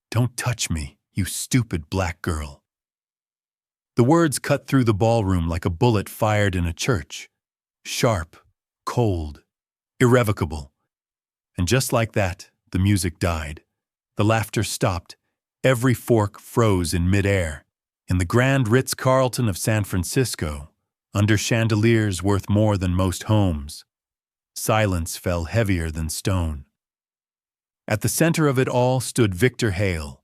"Don't touch me, you stupid black girl." The words cut through the ballroom like a bullet fired in a church. Sharp, cold, irrevocable. And just like that, the music died. The laughter stopped. Every fork froze in midair. In the Grand Ritz-Carlton of San Francisco, under chandeliers worth more than most homes, silence fell heavier than stone. At the center of it all stood Victor Hale,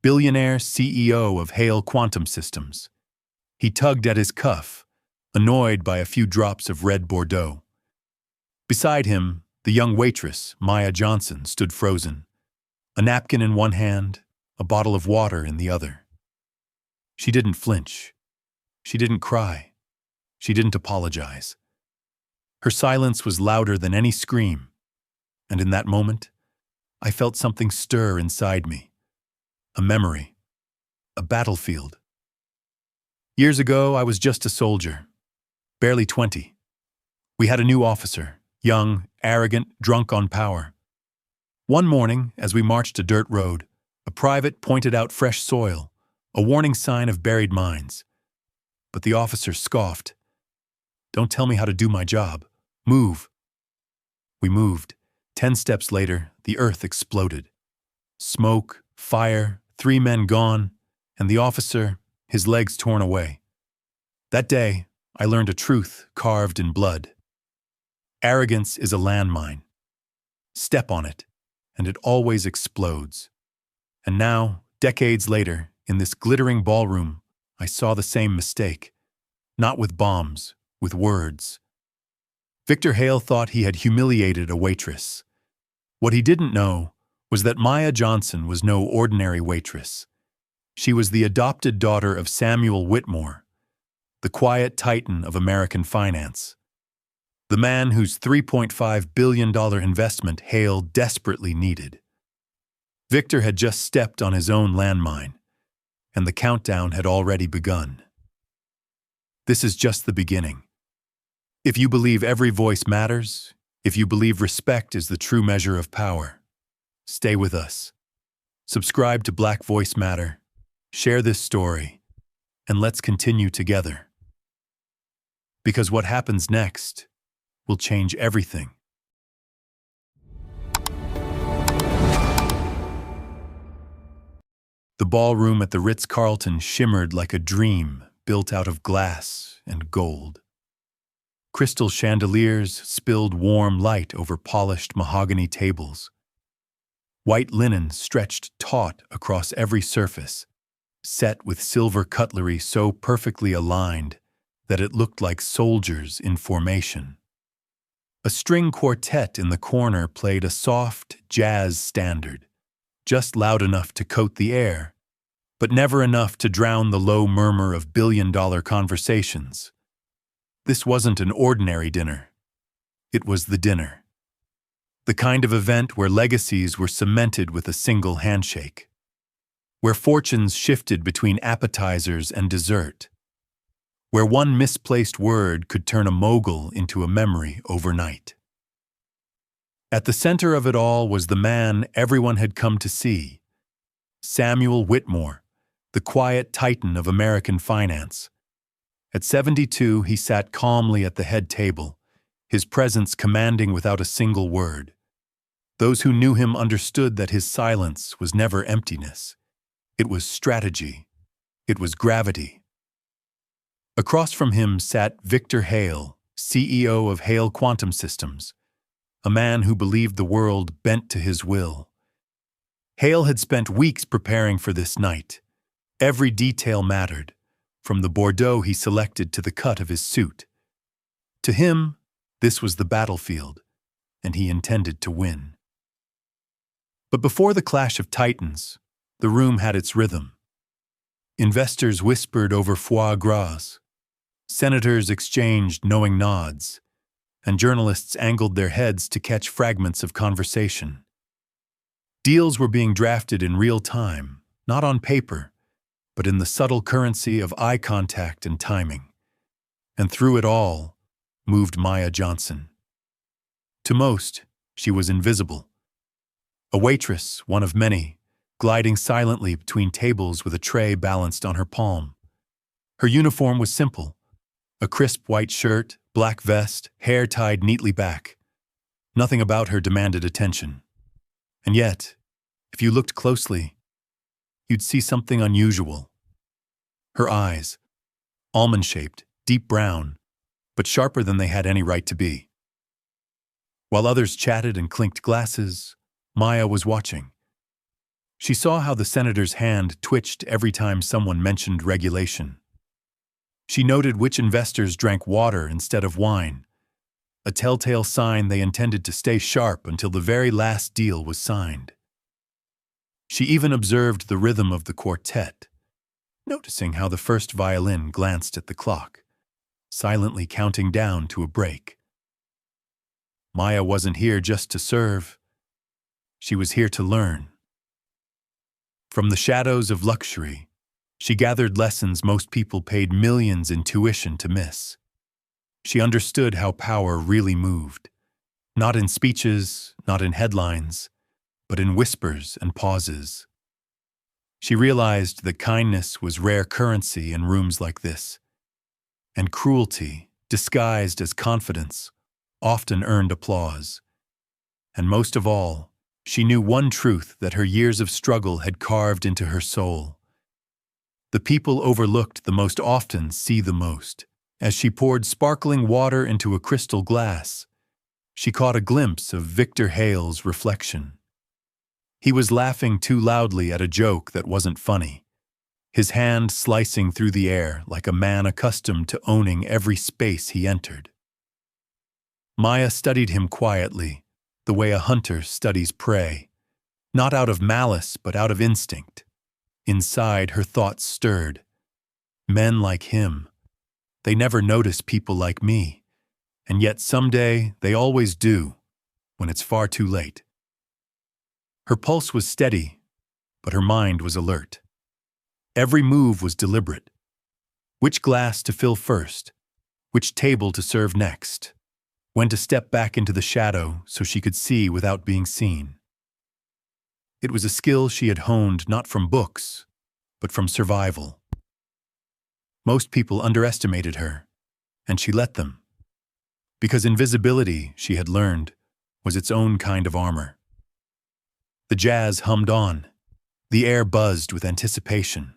billionaire CEO of Hale Quantum Systems. He tugged at his cuff, annoyed by a few drops of red Bordeaux. Beside him, the young waitress, Maya Johnson, stood frozen, a napkin in one hand, a bottle of water in the other. She didn't flinch. She didn't cry. She didn't apologize. Her silence was louder than any scream, and in that moment, I felt something stir inside me. A memory. A battlefield. Years ago, I was just a soldier, barely 20. We had a new officer, young, arrogant, drunk on power. One morning, as we marched a dirt road, a private pointed out fresh soil, a warning sign of buried mines. But the officer scoffed. "Don't tell me how to do my job. Move." We moved. 10 steps later, the earth exploded. Smoke, fire, 3 men gone, and the officer, his legs torn away. That day, I learned a truth carved in blood. Arrogance is a landmine. Step on it, and it always explodes. And now, decades later, in this glittering ballroom, I saw the same mistake. Not with bombs, with words. Victor Hale thought he had humiliated a waitress. What he didn't know was that Maya Johnson was no ordinary waitress. She was the adopted daughter of Samuel Whitmore, the quiet titan of American finance, the man whose $3.5 billion investment Hale desperately needed. Victor had just stepped on his own landmine, and the countdown had already begun. This is just the beginning. If you believe every voice matters, if you believe respect is the true measure of power, stay with us. Subscribe to Black Voice Matter, share this story, and let's continue together. Because what happens next will change everything. The ballroom at the Ritz-Carlton shimmered like a dream built out of glass and gold. Crystal chandeliers spilled warm light over polished mahogany tables. White linen stretched taut across every surface, set with silver cutlery so perfectly aligned that it looked like soldiers in formation. A string quartet in the corner played a soft jazz standard, just loud enough to coat the air, but never enough to drown the low murmur of billion-dollar conversations. This wasn't an ordinary dinner. It was the dinner. The kind of event where legacies were cemented with a single handshake, where fortunes shifted between appetizers and dessert, where one misplaced word could turn a mogul into a memory overnight. At the center of it all was the man everyone had come to see, Samuel Whitmore, the quiet titan of American finance. At 72, he sat calmly at the head table, his presence commanding without a single word. Those who knew him understood that his silence was never emptiness. It was strategy. It was gravity. Across from him sat Victor Hale, CEO of Hale Quantum Systems, a man who believed the world bent to his will. Hale had spent weeks preparing for this night. Every detail mattered, from the Bordeaux he selected to the cut of his suit. To him, this was the battlefield, and he intended to win. But before the clash of titans, the room had its rhythm. Investors whispered over foie gras. Senators exchanged knowing nods, and journalists angled their heads to catch fragments of conversation. Deals were being drafted in real time, not on paper, but in the subtle currency of eye contact and timing. And through it all, moved Maya Johnson. To most, she was invisible. A waitress, one of many, gliding silently between tables with a tray balanced on her palm. Her uniform was simple: a crisp white shirt, black vest, hair tied neatly back. Nothing about her demanded attention. And yet, if you looked closely, you'd see something unusual. Her eyes, almond-shaped, deep brown, but sharper than they had any right to be. While others chatted and clinked glasses, Maya was watching. She saw how the senator's hand twitched every time someone mentioned regulation. She noted which investors drank water instead of wine, a telltale sign they intended to stay sharp until the very last deal was signed. She even observed the rhythm of the quartet, noticing how the first violin glanced at the clock, silently counting down to a break. Maya wasn't here just to serve. She was here to learn. From the shadows of luxury, she gathered lessons most people paid millions in tuition to miss. She understood how power really moved, not in speeches, not in headlines, but in whispers and pauses. She realized that kindness was rare currency in rooms like this, and cruelty, disguised as confidence, often earned applause. And most of all, she knew one truth that her years of struggle had carved into her soul. The people overlooked the most often see the most. As she poured sparkling water into a crystal glass, she caught a glimpse of Victor Hale's reflection. He was laughing too loudly at a joke that wasn't funny, his hand slicing through the air like a man accustomed to owning every space he entered. Maya studied him quietly, the way a hunter studies prey, not out of malice but out of instinct. Inside, her thoughts stirred. Men like him. They never notice people like me, and yet someday they always do, when it's far too late. Her pulse was steady, but her mind was alert. Every move was deliberate. Which glass to fill first, which table to serve next, when to step back into the shadow so she could see without being seen. It was a skill she had honed not from books, but from survival. Most people underestimated her, and she let them, because invisibility, she had learned, was its own kind of armor. The jazz hummed on. The air buzzed with anticipation.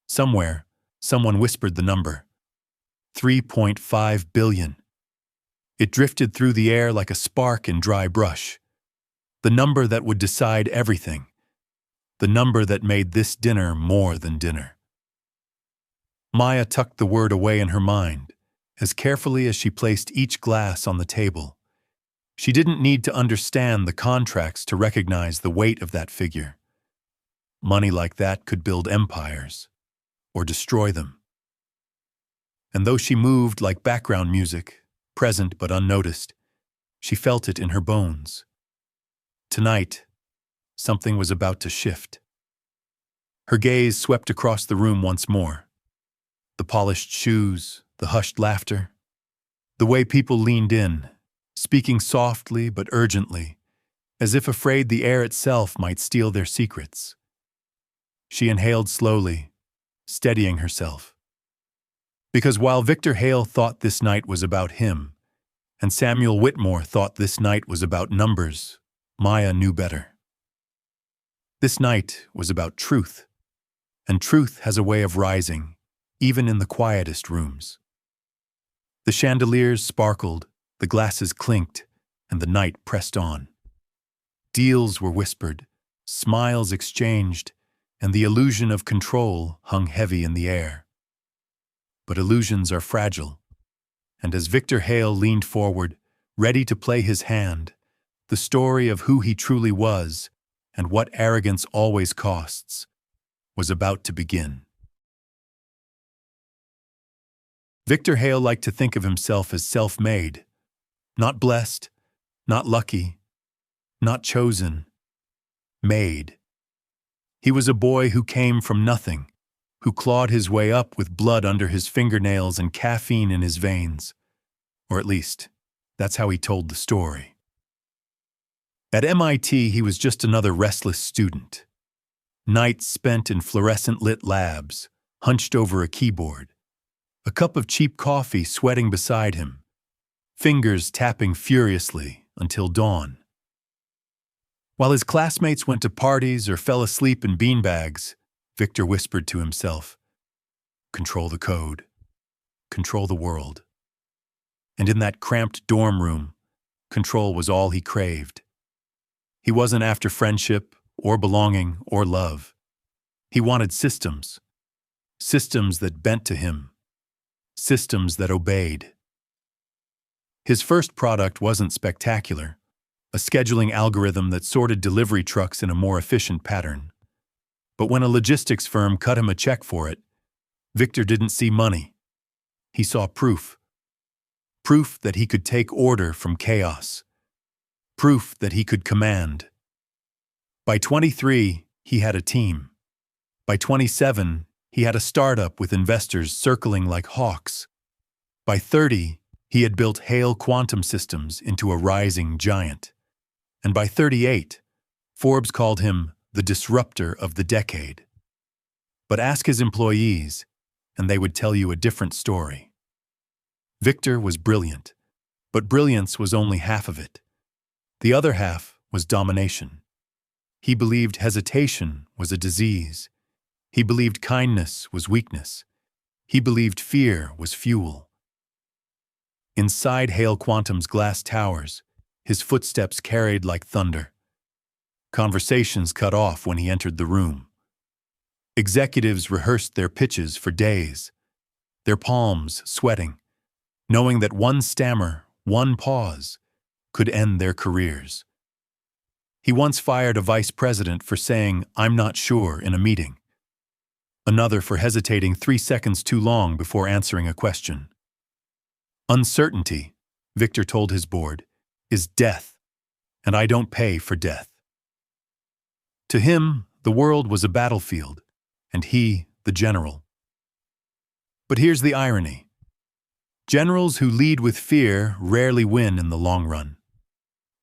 Somewhere, someone whispered the number. 3.5 billion. It drifted through the air like a spark in dry brush. The number that would decide everything. The number that made this dinner more than dinner. Maya tucked the word away in her mind, as carefully as she placed each glass on the table. She didn't need to understand the contracts to recognize the weight of that figure. Money like that could build empires, or destroy them. And though she moved like background music, present but unnoticed, she felt it in her bones. Tonight, something was about to shift. Her gaze swept across the room once more. The polished shoes, the hushed laughter, the way people leaned in, speaking softly but urgently, as if afraid the air itself might steal their secrets. She inhaled slowly, steadying herself. Because while Victor Hale thought this night was about him, and Samuel Whitmore thought this night was about numbers, Maya knew better. This night was about truth, and truth has a way of rising, even in the quietest rooms. The chandeliers sparkled, the glasses clinked, and the night pressed on. Deals were whispered, smiles exchanged, and the illusion of control hung heavy in the air. But illusions are fragile, and as Victor Hale leaned forward, ready to play his hand, the story of who he truly was and what arrogance always costs was about to begin. Victor Hale liked to think of himself as self-made, not blessed, not lucky, not chosen, made. He was a boy who came from nothing, who clawed his way up with blood under his fingernails and caffeine in his veins. Or at least, that's how he told the story. At MIT, he was just another restless student. Nights spent in fluorescent-lit labs, hunched over a keyboard, a cup of cheap coffee sweating beside him, fingers tapping furiously until dawn. While his classmates went to parties or fell asleep in beanbags, Victor whispered to himself, "Control the code. Control the world." And in that cramped dorm room, control was all he craved. He wasn't after friendship or belonging or love. He wanted systems. Systems that bent to him. Systems that obeyed. His first product wasn't spectacular, a scheduling algorithm that sorted delivery trucks in a more efficient pattern. But when a logistics firm cut him a check for it, Victor didn't see money. He saw proof. Proof that he could take order from chaos. Proof that he could command. By 23, he had a team. By 27, he had a startup with investors circling like hawks. By 30, he had built Hale quantum systems into a rising giant. And by 38, Forbes called him the disruptor of the decade. But ask his employees, and they would tell you a different story. Victor was brilliant, but brilliance was only half of it. The other half was domination. He believed hesitation was a disease. He believed kindness was weakness. He believed fear was fuel. Inside Hale Quantum's glass towers, his footsteps carried like thunder. Conversations cut off when he entered the room. Executives rehearsed their pitches for days, their palms sweating, knowing that one stammer, one pause, could end their careers. He once fired a vice president for saying, "I'm not sure," in a meeting. Another for hesitating 3 seconds too long before answering a question. Uncertainty, Victor told his board, is death, and I don't pay for death. To him, the world was a battlefield, and he, the general. But here's the irony. Generals who lead with fear rarely win in the long run.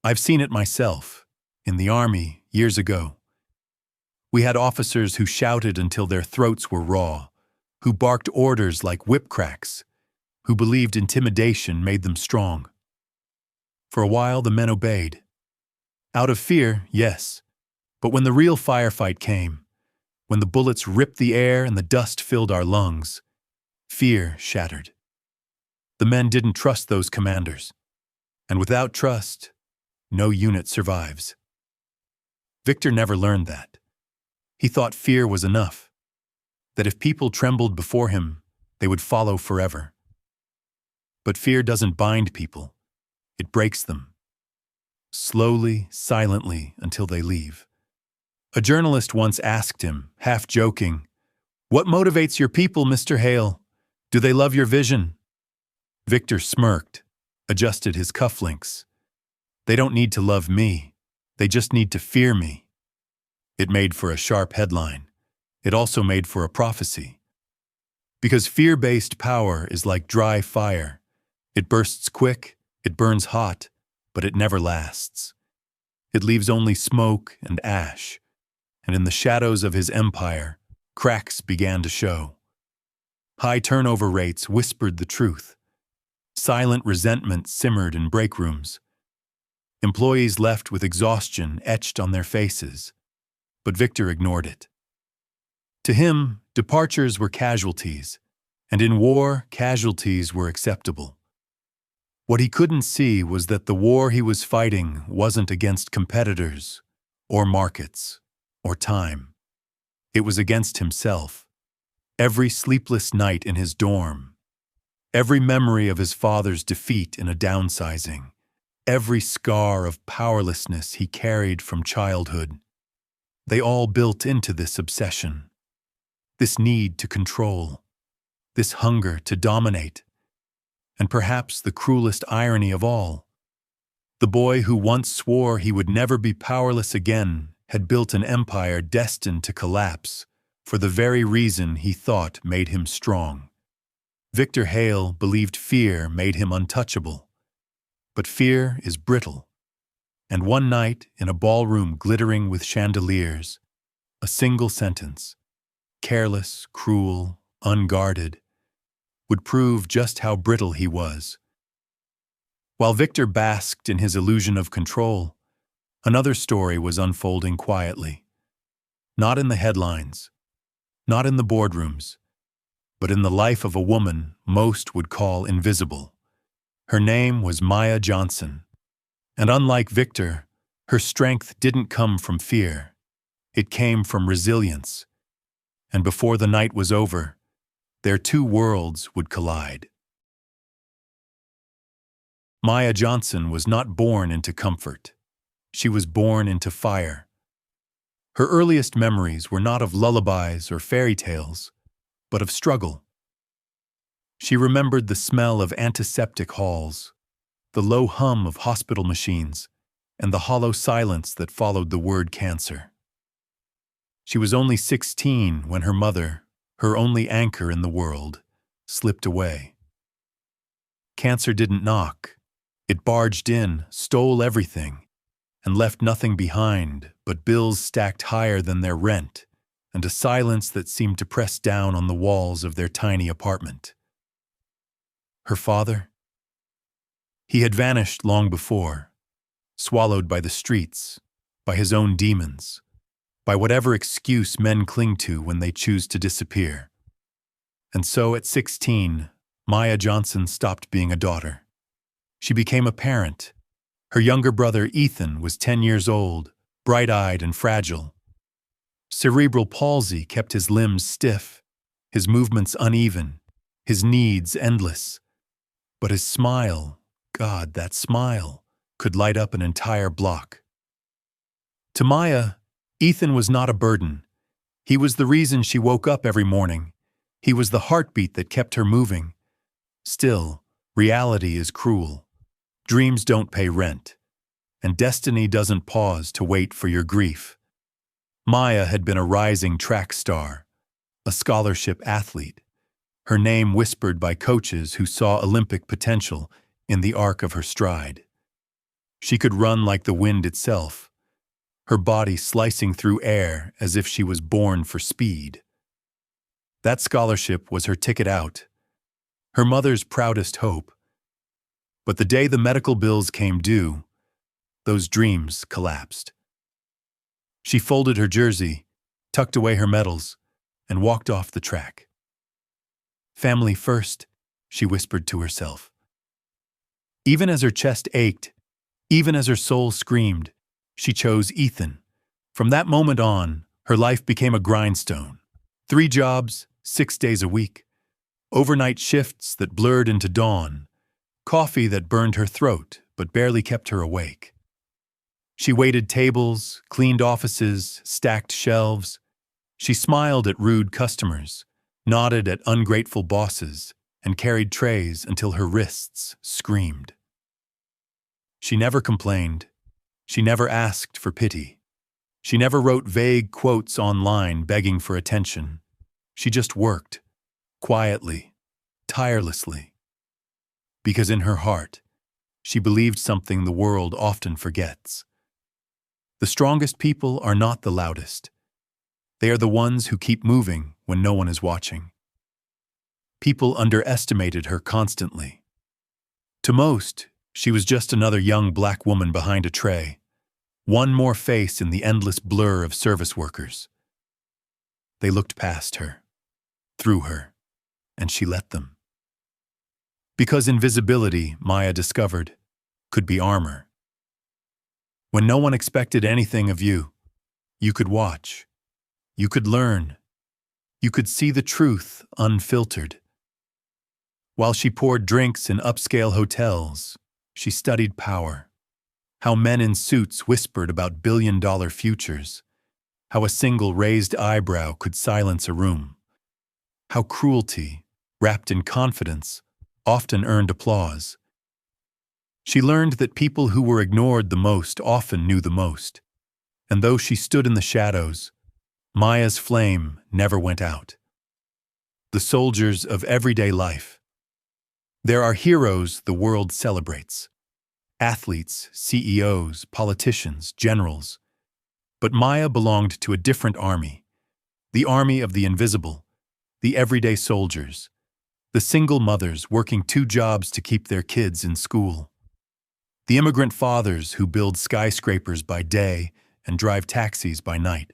I've seen it myself, in the army, years ago. We had officers who shouted until their throats were raw, who barked orders like whip cracks, who believed intimidation made them strong. For a while, the men obeyed. Out of fear, yes, but when the real firefight came, when the bullets ripped the air and the dust filled our lungs, fear shattered. The men didn't trust those commanders, and without trust, no unit survives. Victor never learned that. He thought fear was enough, that if people trembled before him, they would follow forever. But fear doesn't bind people, it breaks them. Slowly, silently, until they leave. A journalist once asked him, half joking, "What motivates your people, Mr. Hale? Do they love your vision?" Victor smirked, adjusted his cufflinks. "They don't need to love me, they just need to fear me." It made for a sharp headline. It also made for a prophecy. Because fear-based power is like dry fire. It bursts quick, it burns hot, but it never lasts. It leaves only smoke and ash. And in the shadows of his empire, cracks began to show. High turnover rates whispered the truth. Silent resentment simmered in break rooms. Employees left with exhaustion etched on their faces. But Victor ignored it. To him, departures were casualties, and in war, casualties were acceptable. What he couldn't see was that the war he was fighting wasn't against competitors, or markets, or time. It was against himself. Every sleepless night in his dorm, every memory of his father's defeat in a downsizing, every scar of powerlessness he carried from childhood, they all built into this obsession, this need to control, this hunger to dominate. And perhaps the cruelest irony of all, the boy who once swore he would never be powerless again had built an empire destined to collapse for the very reason he thought made him strong. Victor Hale believed fear made him untouchable. But fear is brittle. And one night, in a ballroom glittering with chandeliers, A single sentence, careless, cruel, unguarded, would prove just how brittle he was. While Victor basked in his illusion of control, another story was unfolding quietly. Not in the headlines, not in the boardrooms, but in the life of a woman most would call invisible. Her name was Maya Johnson, and unlike Victor, her strength didn't come from fear. It came from resilience, and before the night was over, their two worlds would collide. Maya Johnson was not born into comfort. She was born into fire. Her earliest memories were not of lullabies or fairy tales, but of struggle. She remembered the smell of antiseptic halls, the low hum of hospital machines, and the hollow silence that followed the word cancer. She was only 16 when her mother, her only anchor in the world, slipped away. Cancer didn't knock. It barged in, stole everything, and left nothing behind but bills stacked higher than their rent and a silence that seemed to press down on the walls of their tiny apartment. Her father? He had vanished long before, swallowed by the streets, by his own demons, by whatever excuse men cling to when they choose to disappear. And so at 16, Maya Johnson stopped being a daughter. She became a parent. Her younger brother, Ethan, was 10 years old, bright-eyed and fragile. Cerebral palsy kept his limbs stiff, his movements uneven, his needs endless. But his smile, God, that smile, could light up an entire block. To Maya, Ethan was not a burden. He was the reason she woke up every morning. He was the heartbeat that kept her moving. Still, reality is cruel. Dreams don't pay rent, and destiny doesn't pause to wait for your grief. Maya had been a rising track star, a scholarship athlete, her name whispered by coaches who saw Olympic potential in the arc of her stride. She could run like the wind itself, her body slicing through air as if she was born for speed. That scholarship was her ticket out, her mother's proudest hope. But the day the medical bills came due, those dreams collapsed. She folded her jersey, tucked away her medals, and walked off the track. Family first, she whispered to herself. Even as her chest ached, even as her soul screamed, she chose Ethan. From that moment on, her life became a grindstone. 3 jobs, 6 days a week. Overnight shifts that blurred into dawn. Coffee that burned her throat but barely kept her awake. She waited tables, cleaned offices, stacked shelves. She smiled at rude customers, nodded at ungrateful bosses, and carried trays until her wrists screamed. She never complained. She never asked for pity. She never wrote vague quotes online begging for attention. She just worked, quietly, tirelessly. Because in her heart, she believed something the world often forgets. The strongest people are not the loudest. They are the ones who keep moving when no one is watching. People underestimated her constantly. To most, she was just another young black woman behind a tray, one more face in the endless blur of service workers. They looked past her, through her, and she let them. Because invisibility, Maya discovered, could be armor. When no one expected anything of you, you could watch, you could learn, you could see the truth unfiltered. While she poured drinks in upscale hotels, she studied power, how men in suits whispered about billion-dollar futures, how a single raised eyebrow could silence a room, how cruelty, wrapped in confidence, often earned applause. She learned that people who were ignored the most often knew the most, and though she stood in the shadows, Maya's flame never went out. The soldiers of everyday life. There are heroes the world celebrates. Athletes, CEOs, politicians, generals. But Maya belonged to a different army. The army of the invisible, the everyday soldiers, the single mothers working two jobs to keep their kids in school, the immigrant fathers who build skyscrapers by day and drive taxis by night,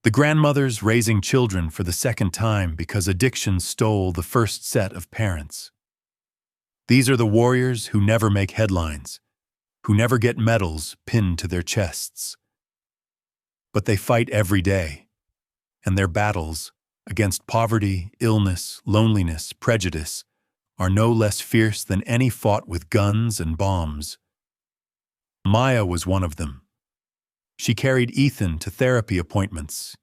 the grandmothers raising children for the second time because addiction stole the first set of parents. These are the warriors who never make headlines, who never get medals pinned to their chests. But they fight every day, and their battles against poverty, illness, loneliness, prejudice are no less fierce than any fought with guns and bombs. Maya was one of them. She carried Ethan to therapy appointments,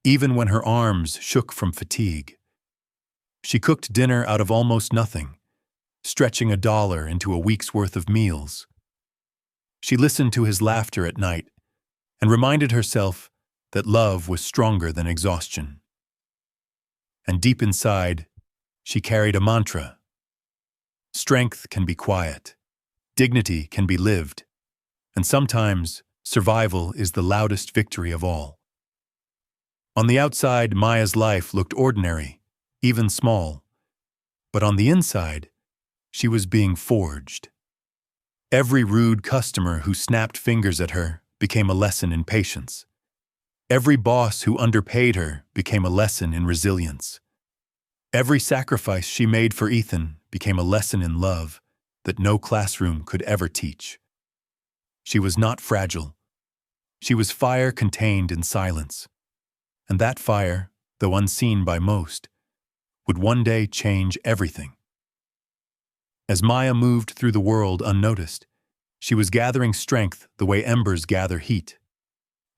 even when her arms shook from fatigue. She cooked dinner out of almost nothing, stretching $1 into a week's worth of meals. She listened to his laughter at night and reminded herself that love was stronger than exhaustion. And deep inside, she carried a mantra. Strength can be quiet, dignity can be lived, and sometimes survival is the loudest victory of all. On the outside, Maya's life looked ordinary, even small, but on the inside, she was being forged. Every rude customer who snapped fingers at her became a lesson in patience. Every boss who underpaid her became a lesson in resilience. Every sacrifice she made for Ethan became a lesson in love that no classroom could ever teach. She was not fragile. She was fire contained in silence. And that fire, though unseen by most, would one day change everything. As Maya moved through the world unnoticed, she was gathering strength the way embers gather heat.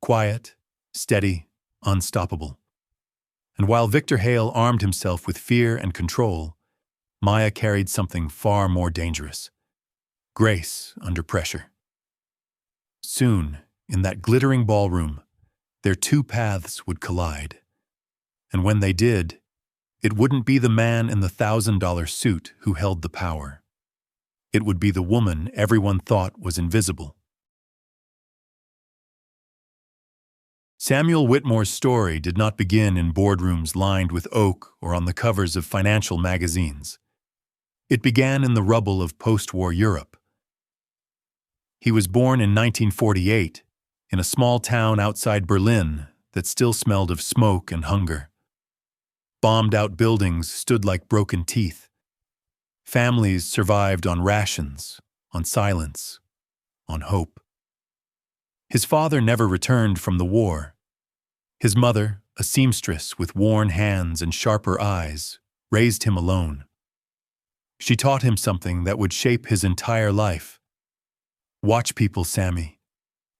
Quiet, steady, unstoppable. And while Victor Hale armed himself with fear and control, Maya carried something far more dangerous: grace under pressure. Soon, in that glittering ballroom, their two paths would collide. And when they did, it wouldn't be the man in the $1,000 suit who held the power. It would be the woman everyone thought was invisible. Samuel Whitmore's story did not begin in boardrooms lined with oak or on the covers of financial magazines. It began in the rubble of post-war Europe. He was born in 1948 in a small town outside Berlin that still smelled of smoke and hunger. Bombed-out buildings stood like broken teeth. Families survived on rations, on silence, on hope. His father never returned from the war. His mother, a seamstress with worn hands and sharper eyes, raised him alone. She taught him something that would shape his entire life. Watch people, Sammy.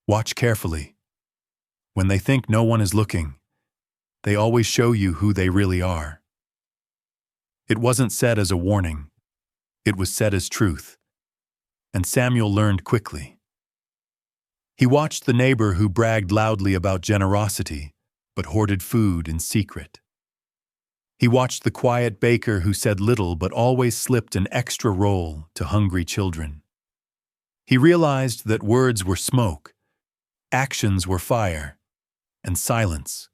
Watch carefully. When they think no one is looking, they always show you who they really are. It wasn't said as a warning. It was said as truth. And Samuel learned quickly. He watched the neighbor who bragged loudly about generosity, but hoarded food in secret. He watched the quiet baker who said little but always slipped an extra roll to hungry children. He realized that words were smoke, actions were fire, and silence.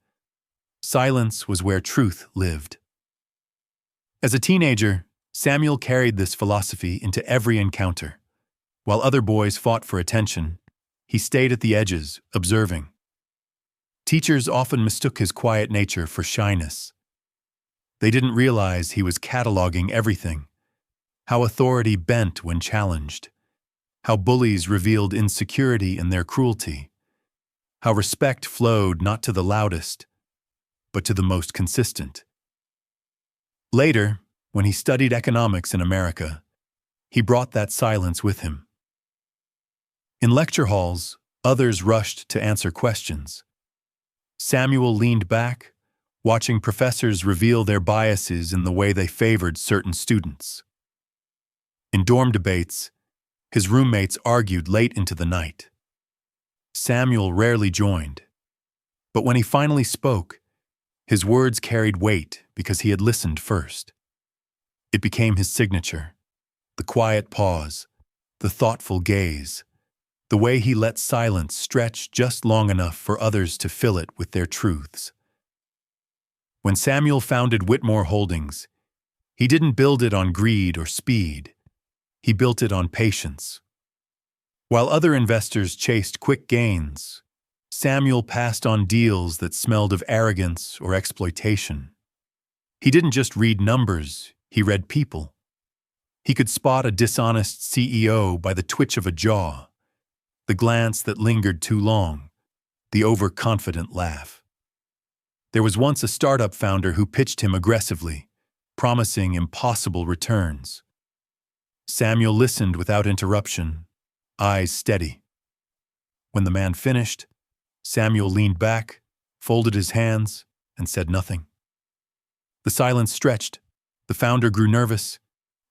Silence was where truth lived. As a teenager, Samuel carried this philosophy into every encounter. While other boys fought for attention, he stayed at the edges, observing. Teachers often mistook his quiet nature for shyness. They didn't realize he was cataloging everything: how authority bent when challenged, how bullies revealed insecurity in their cruelty, how respect flowed not to the loudest, but to the most consistent. Later, when he studied economics in America, he brought that silence with him. In lecture halls, others rushed to answer questions. Samuel leaned back, watching professors reveal their biases in the way they favored certain students. In dorm debates, his roommates argued late into the night. Samuel rarely joined, but when he finally spoke, his words carried weight because he had listened first. It became his signature: the quiet pause, the thoughtful gaze, the way he let silence stretch just long enough for others to fill it with their truths. When Samuel founded Whitmore Holdings, he didn't build it on greed or speed. He built it on patience. While other investors chased quick gains, Samuel passed on deals that smelled of arrogance or exploitation. He didn't just read numbers, he read people. He could spot a dishonest CEO by the twitch of a jaw, the glance that lingered too long, the overconfident laugh. There was once a startup founder who pitched him aggressively, promising impossible returns. Samuel listened without interruption, eyes steady. When the man finished, Samuel leaned back, folded his hands, and said nothing. The silence stretched. The founder grew nervous.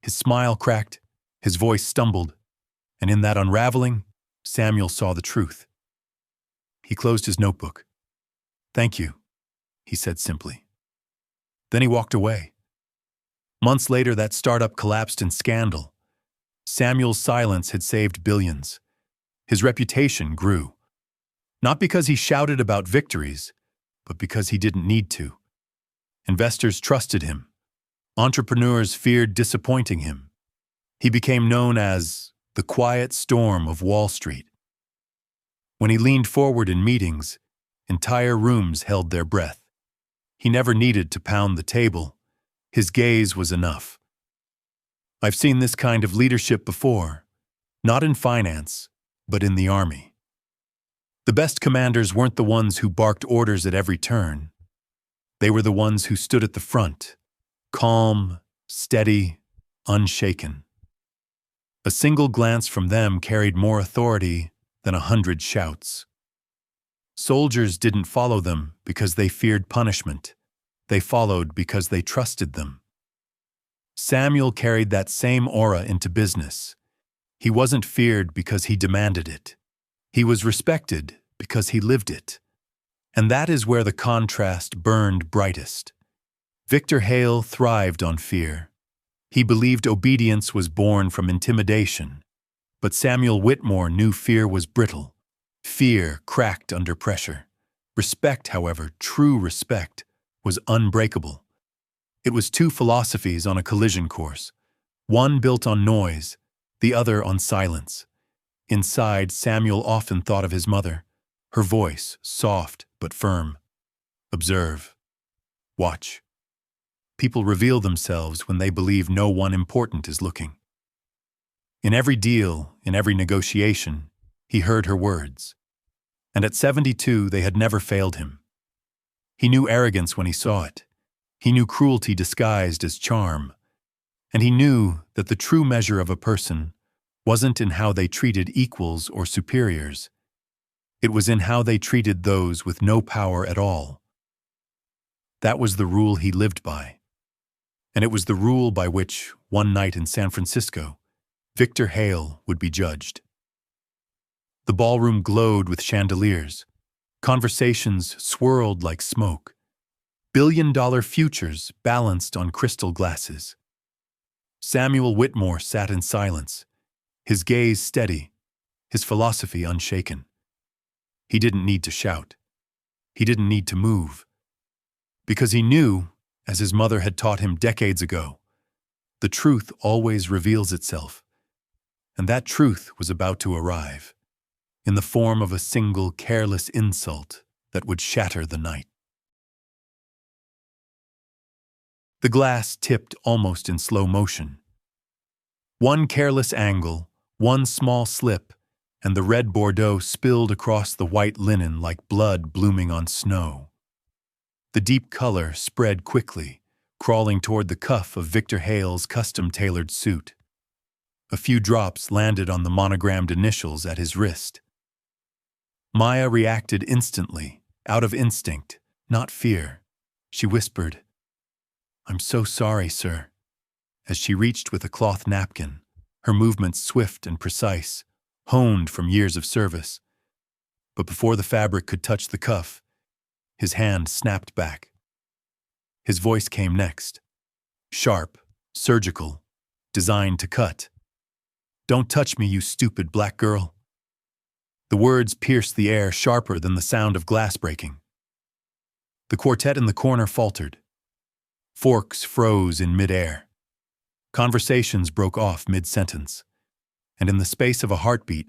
His smile cracked. His voice stumbled. And in that unraveling, Samuel saw the truth. He closed his notebook. "Thank you," he said simply. Then he walked away. Months later, that startup collapsed in scandal. Samuel's silence had saved billions. His reputation grew. Not because he shouted about victories, but because he didn't need to. Investors trusted him. Entrepreneurs feared disappointing him. He became known as the quiet storm of Wall Street. When he leaned forward in meetings, entire rooms held their breath. He never needed to pound the table. His gaze was enough. I've seen this kind of leadership before, not in finance, but in the army. The best commanders weren't the ones who barked orders at every turn. They were the ones who stood at the front, calm, steady, unshaken. A single glance from them carried more authority than 100 shouts. Soldiers didn't follow them because they feared punishment. They followed because they trusted them. Samuel carried that same aura into business. He wasn't feared because he demanded it. He was respected because he lived it. And that is where the contrast burned brightest. Victor Hale thrived on fear. He believed obedience was born from intimidation. But Samuel Whitmore knew fear was brittle. Fear cracked under pressure. Respect, however, true respect, was unbreakable. It was two philosophies on a collision course. One built on noise, the other on silence. Inside, Samuel often thought of his mother, her voice soft but firm. Observe. Watch. People reveal themselves when they believe no one important is looking. In every deal, in every negotiation, he heard her words. And at 72, they had never failed him. He knew arrogance when he saw it. He knew cruelty disguised as charm. And he knew that the true measure of a person wasn't in how they treated equals or superiors. It was in how they treated those with no power at all. That was the rule he lived by. And it was the rule by which, one night in San Francisco, Victor Hale would be judged. The ballroom glowed with chandeliers. Conversations swirled like smoke. Billion-dollar futures balanced on crystal glasses. Samuel Whitmore sat in silence, his gaze steady, his philosophy unshaken. He didn't need to shout. He didn't need to move. Because he knew, as his mother had taught him decades ago, the truth always reveals itself. And that truth was about to arrive, in the form of a single careless insult that would shatter the night. The glass tipped almost in slow motion. One careless angle, one small slip, and the red Bordeaux spilled across the white linen like blood blooming on snow. The deep color spread quickly, crawling toward the cuff of Victor Hale's custom-tailored suit. A few drops landed on the monogrammed initials at his wrist. Maya reacted instantly, out of instinct, not fear. She whispered, "I'm so sorry, sir," as she reached with a cloth napkin, her movements swift and precise, honed from years of service. But before the fabric could touch the cuff, his hand snapped back. His voice came next, sharp, surgical, designed to cut. "Don't touch me, you stupid black girl." The words pierced the air sharper than the sound of glass breaking. The quartet in the corner faltered. Forks froze in midair. Conversations broke off mid-sentence. And in the space of a heartbeat,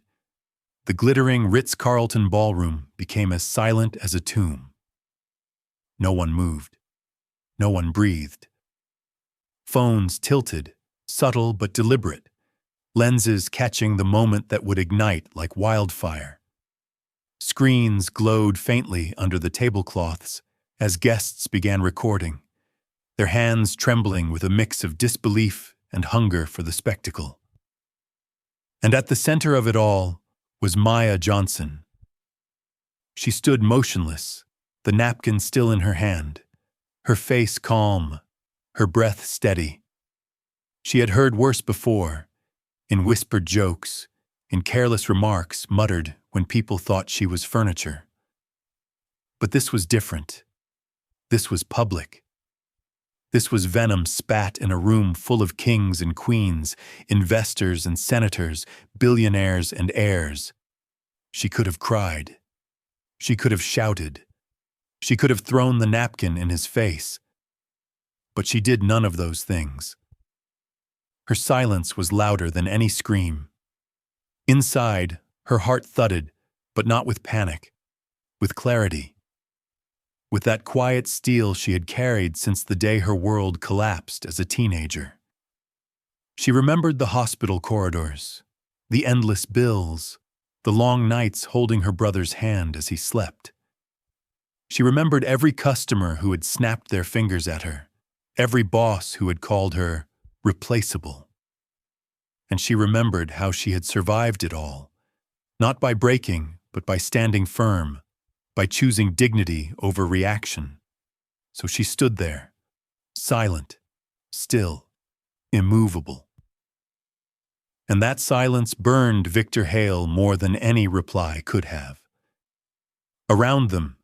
the glittering Ritz-Carlton ballroom became as silent as a tomb. No one moved. No one breathed. Phones tilted, subtle but deliberate, lenses catching the moment that would ignite like wildfire. Screens glowed faintly under the tablecloths as guests began recording, their hands trembling with a mix of disbelief and hunger for the spectacle. And at the center of it all was Maya Johnson. She stood motionless, the napkin still in her hand, her face calm, her breath steady. She had heard worse before, in whispered jokes, in careless remarks muttered when people thought she was furniture. But this was different. This was public. This was venom spat in a room full of kings and queens, investors and senators, billionaires and heirs. She could have cried. She could have shouted. She could have thrown the napkin in his face. But she did none of those things. Her silence was louder than any scream. Inside, her heart thudded, but not with panic, with clarity. With that quiet steel she had carried since the day her world collapsed as a teenager. She remembered the hospital corridors, the endless bills, the long nights holding her brother's hand as he slept. She remembered every customer who had snapped their fingers at her, every boss who had called her replaceable. And she remembered how she had survived it all, not by breaking, but by standing firm, by choosing dignity over reaction. So she stood there, silent, still, immovable. And that silence burned Victor Hale more than any reply could have. Around them,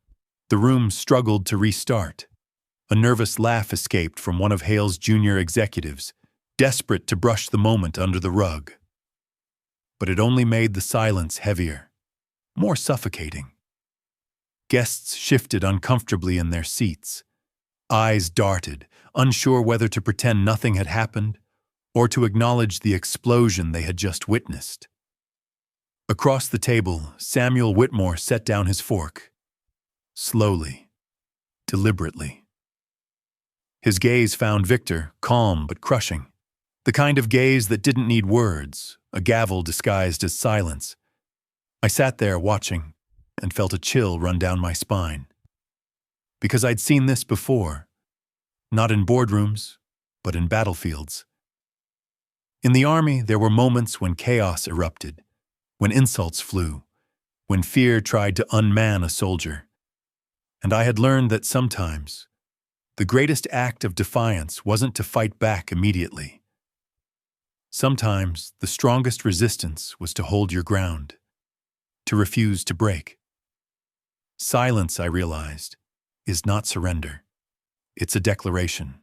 the room struggled to restart. A nervous laugh escaped from one of Hale's junior executives, desperate to brush the moment under the rug. But it only made the silence heavier, more suffocating. Guests shifted uncomfortably in their seats. Eyes darted, unsure whether to pretend nothing had happened or to acknowledge the explosion they had just witnessed. Across the table, Samuel Whitmore set down his fork. Slowly, deliberately. His gaze found Victor, calm but crushing. The kind of gaze that didn't need words, a gavel disguised as silence. I sat there watching and felt a chill run down my spine. Because I'd seen this before, not in boardrooms, but in battlefields. In the army, there were moments when chaos erupted, when insults flew, when fear tried to unman a soldier. And I had learned that sometimes, the greatest act of defiance wasn't to fight back immediately. Sometimes, the strongest resistance was to hold your ground, to refuse to break. Silence, I realized, is not surrender. It's a declaration,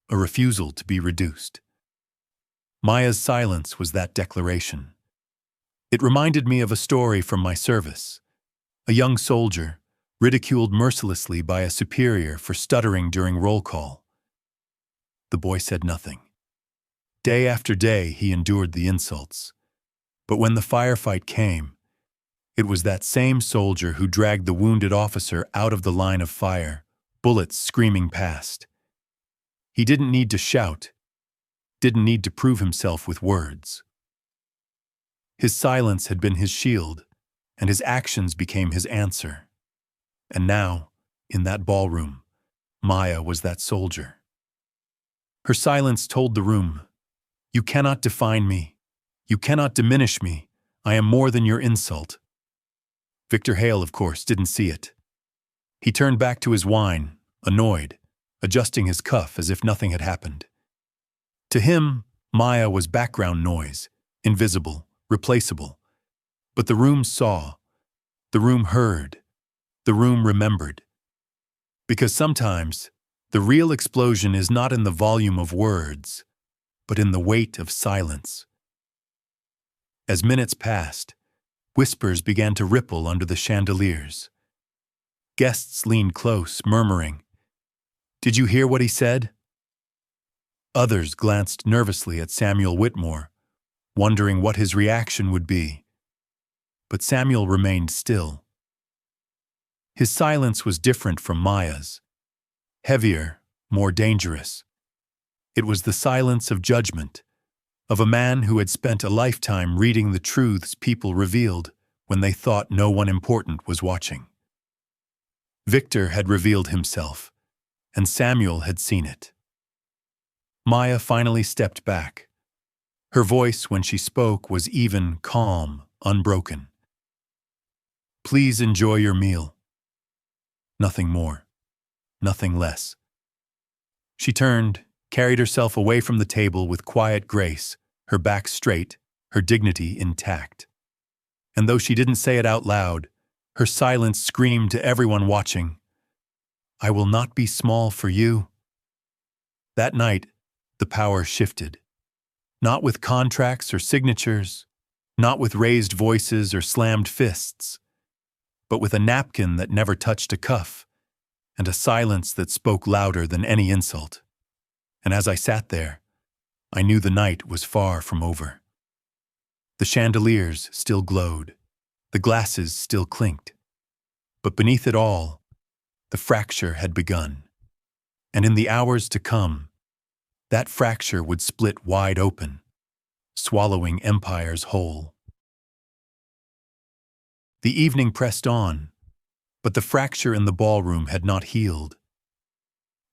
a refusal to be reduced. Maya's silence was that declaration. It reminded me of a story from my service. A young soldier, ridiculed mercilessly by a superior for stuttering during roll call. The boy said nothing. Day after day, he endured the insults. But when the firefight came, it was that same soldier who dragged the wounded officer out of the line of fire, bullets screaming past. He didn't need to shout, didn't need to prove himself with words. His silence had been his shield, and his actions became his answer. And now, in that ballroom, Maya was that soldier. Her silence told the room, "You cannot define me. You cannot diminish me. I am more than your insult." Victor Hale, of course, didn't see it. He turned back to his wine, annoyed, adjusting his cuff as if nothing had happened. To him, Maya was background noise, invisible, replaceable. But the room saw, the room heard, the room remembered. Because sometimes, the real explosion is not in the volume of words, but in the weight of silence. As minutes passed, whispers began to ripple under the chandeliers. Guests leaned close, murmuring, Did you hear what he said? Others glanced nervously at Samuel Whitmore, wondering what his reaction would be. But Samuel remained still. His silence was different from Maya's. Heavier, more dangerous. It was the silence of judgment, of a man who had spent a lifetime reading the truths people revealed when they thought no one important was watching. Victor had revealed himself, and Samuel had seen it. Maya finally stepped back. Her voice, when she spoke, was even, calm, unbroken. Please enjoy your meal. Nothing more. Nothing less. She turned, carried herself away from the table with quiet grace, her back straight, her dignity intact. And though she didn't say it out loud, her silence screamed to everyone watching, "I will not be small for you." That night, the power shifted. Not with contracts or signatures, not with raised voices or slammed fists, but with a napkin that never touched a cuff, and a silence that spoke louder than any insult. And as I sat there, I knew the night was far from over. The chandeliers still glowed, the glasses still clinked, but beneath it all, the fracture had begun. And in the hours to come, that fracture would split wide open, swallowing empires whole. The evening pressed on, but the fracture in the ballroom had not healed.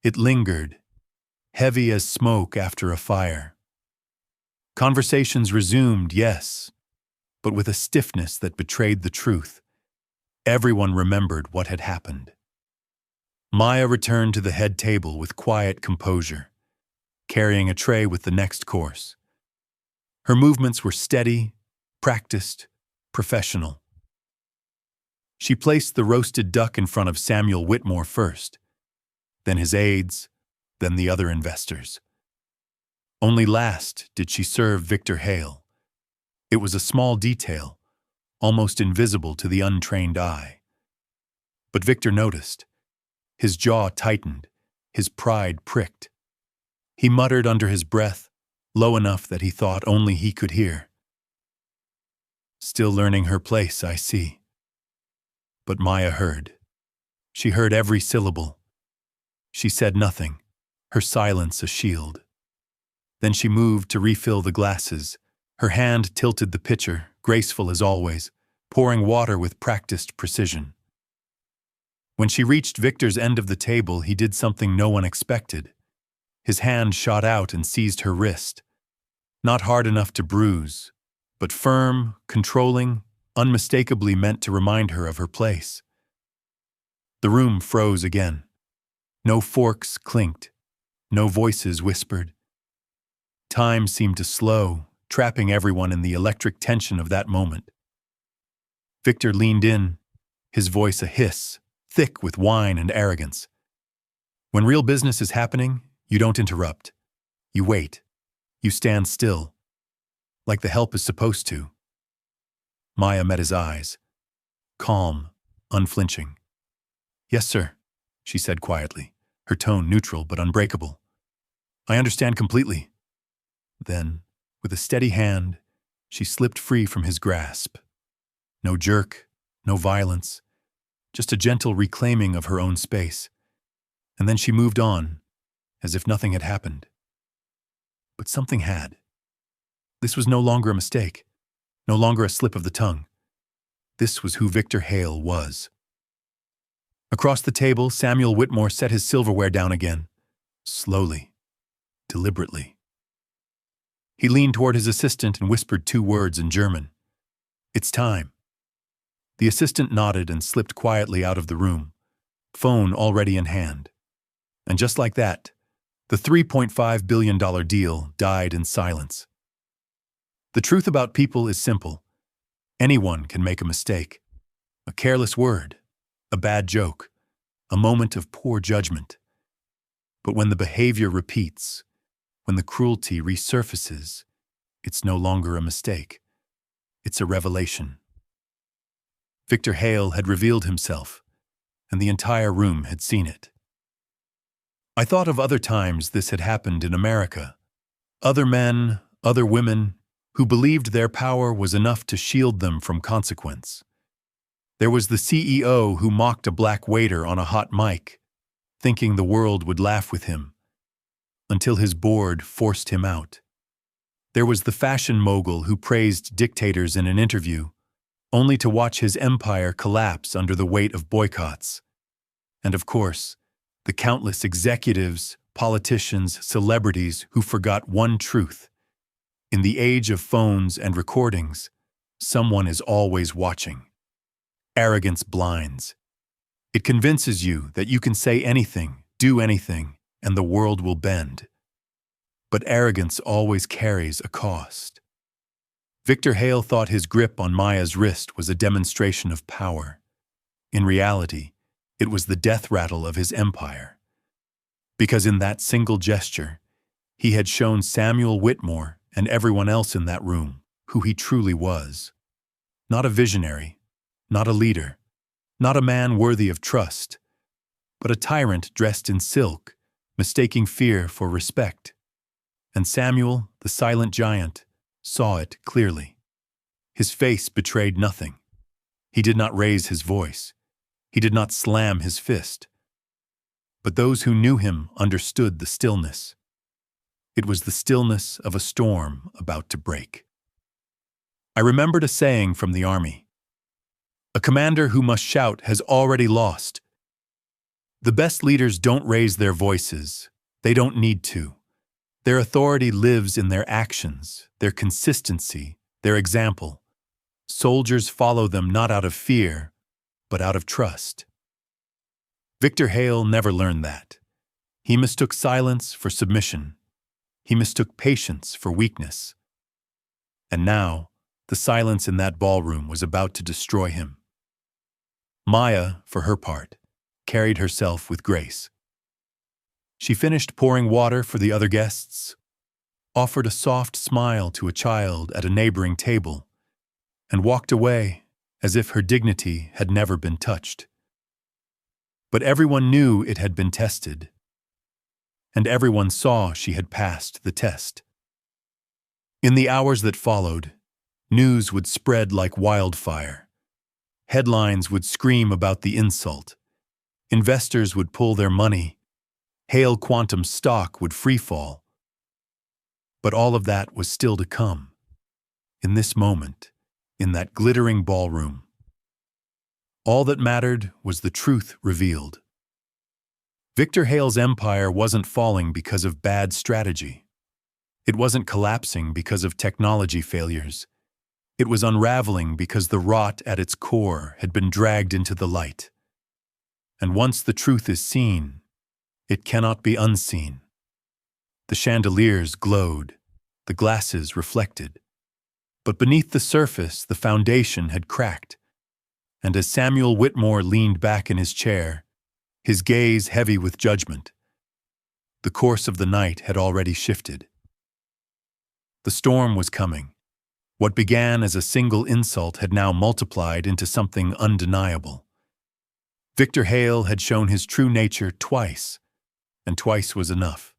It lingered, heavy as smoke after a fire. Conversations resumed, yes, but with a stiffness that betrayed the truth. Everyone remembered what had happened. Maya returned to the head table with quiet composure, carrying a tray with the next course. Her movements were steady, practiced, professional. She placed the roasted duck in front of Samuel Whitmore first, then his aides, then the other investors. Only last did she serve Victor Hale. It was a small detail, almost invisible to the untrained eye. But Victor noticed. His jaw tightened, his pride pricked. He muttered under his breath, low enough that he thought only he could hear. "Still learning her place, I see." But Maya heard. She heard every syllable. She said nothing, her silence a shield. Then she moved to refill the glasses. Her hand tilted the pitcher, graceful as always, pouring water with practiced precision. When she reached Victor's end of the table, he did something no one expected. His hand shot out and seized her wrist. Not hard enough to bruise, but firm, controlling, unmistakably meant to remind her of her place. The room froze again. No forks clinked. No voices whispered. Time seemed to slow, trapping everyone in the electric tension of that moment. Victor leaned in, his voice a hiss, thick with wine and arrogance. When real business is happening, you don't interrupt. You wait. You stand still, like the help is supposed to. Maya met his eyes, calm, unflinching. "Yes, sir," she said quietly, her tone neutral but unbreakable. "I understand completely." Then, with a steady hand, she slipped free from his grasp. No jerk, no violence, just a gentle reclaiming of her own space. And then she moved on, as if nothing had happened. But something had. This was no longer a mistake, no longer a slip of the tongue. This was who Victor Hale was. Across the table, Samuel Whitmore set his silverware down again, slowly, deliberately. He leaned toward his assistant and whispered 2 words in German. "It's time." The assistant nodded and slipped quietly out of the room, phone already in hand. And just like that, the $3.5 billion deal died in silence. The truth about people is simple. Anyone can make a mistake. A careless word, a bad joke, a moment of poor judgment. But when the behavior repeats, when the cruelty resurfaces, it's no longer a mistake. It's a revelation. Victor Hale had revealed himself, and the entire room had seen it. I thought of other times this had happened in America. Other men, other women, who believed their power was enough to shield them from consequence. There was the CEO who mocked a black waiter on a hot mic, thinking the world would laugh with him, until his board forced him out. There was the fashion mogul who praised dictators in an interview, only to watch his empire collapse under the weight of boycotts. And of course, the countless executives, politicians, celebrities who forgot one truth. In the age of phones and recordings, someone is always watching. Arrogance blinds. It convinces you that you can say anything, do anything, and the world will bend. But arrogance always carries a cost. Victor Hale thought his grip on Maya's wrist was a demonstration of power. In reality, it was the death rattle of his empire. Because in that single gesture, he had shown Samuel Whitmore and everyone else in that room who he truly was. Not a visionary, not a leader, not a man worthy of trust, but a tyrant dressed in silk, mistaking fear for respect. And Samuel, the silent giant, saw it clearly. His face betrayed nothing. He did not raise his voice. He did not slam his fist. But those who knew him understood the stillness. It was the stillness of a storm about to break. I remembered a saying from the army. A commander who must shout has already lost. The best leaders don't raise their voices. They don't need to. Their authority lives in their actions, their consistency, their example. Soldiers follow them not out of fear, but out of trust. Victor Hale never learned that. He mistook silence for submission. He mistook patience for weakness. And now, the silence in that ballroom was about to destroy him. Maya, for her part, carried herself with grace. She finished pouring water for the other guests, offered a soft smile to a child at a neighboring table, and walked away as if her dignity had never been touched. But everyone knew it had been tested, and everyone saw she had passed the test. In the hours that followed, news would spread like wildfire. Headlines would scream about the insult. Investors would pull their money. Hale Quantum stock would freefall. But all of that was still to come. In this moment, in that glittering ballroom, all that mattered was the truth revealed. Victor Hale's empire wasn't falling because of bad strategy. It wasn't collapsing because of technology failures. It was unraveling because the rot at its core had been dragged into the light. And once the truth is seen, it cannot be unseen. The chandeliers glowed, the glasses reflected. But beneath the surface, the foundation had cracked. And as Samuel Whitmore leaned back in his chair, his gaze heavy with judgment, the course of the night had already shifted. The storm was coming. What began as a single insult had now multiplied into something undeniable. Victor Hale had shown his true nature twice, and twice was enough.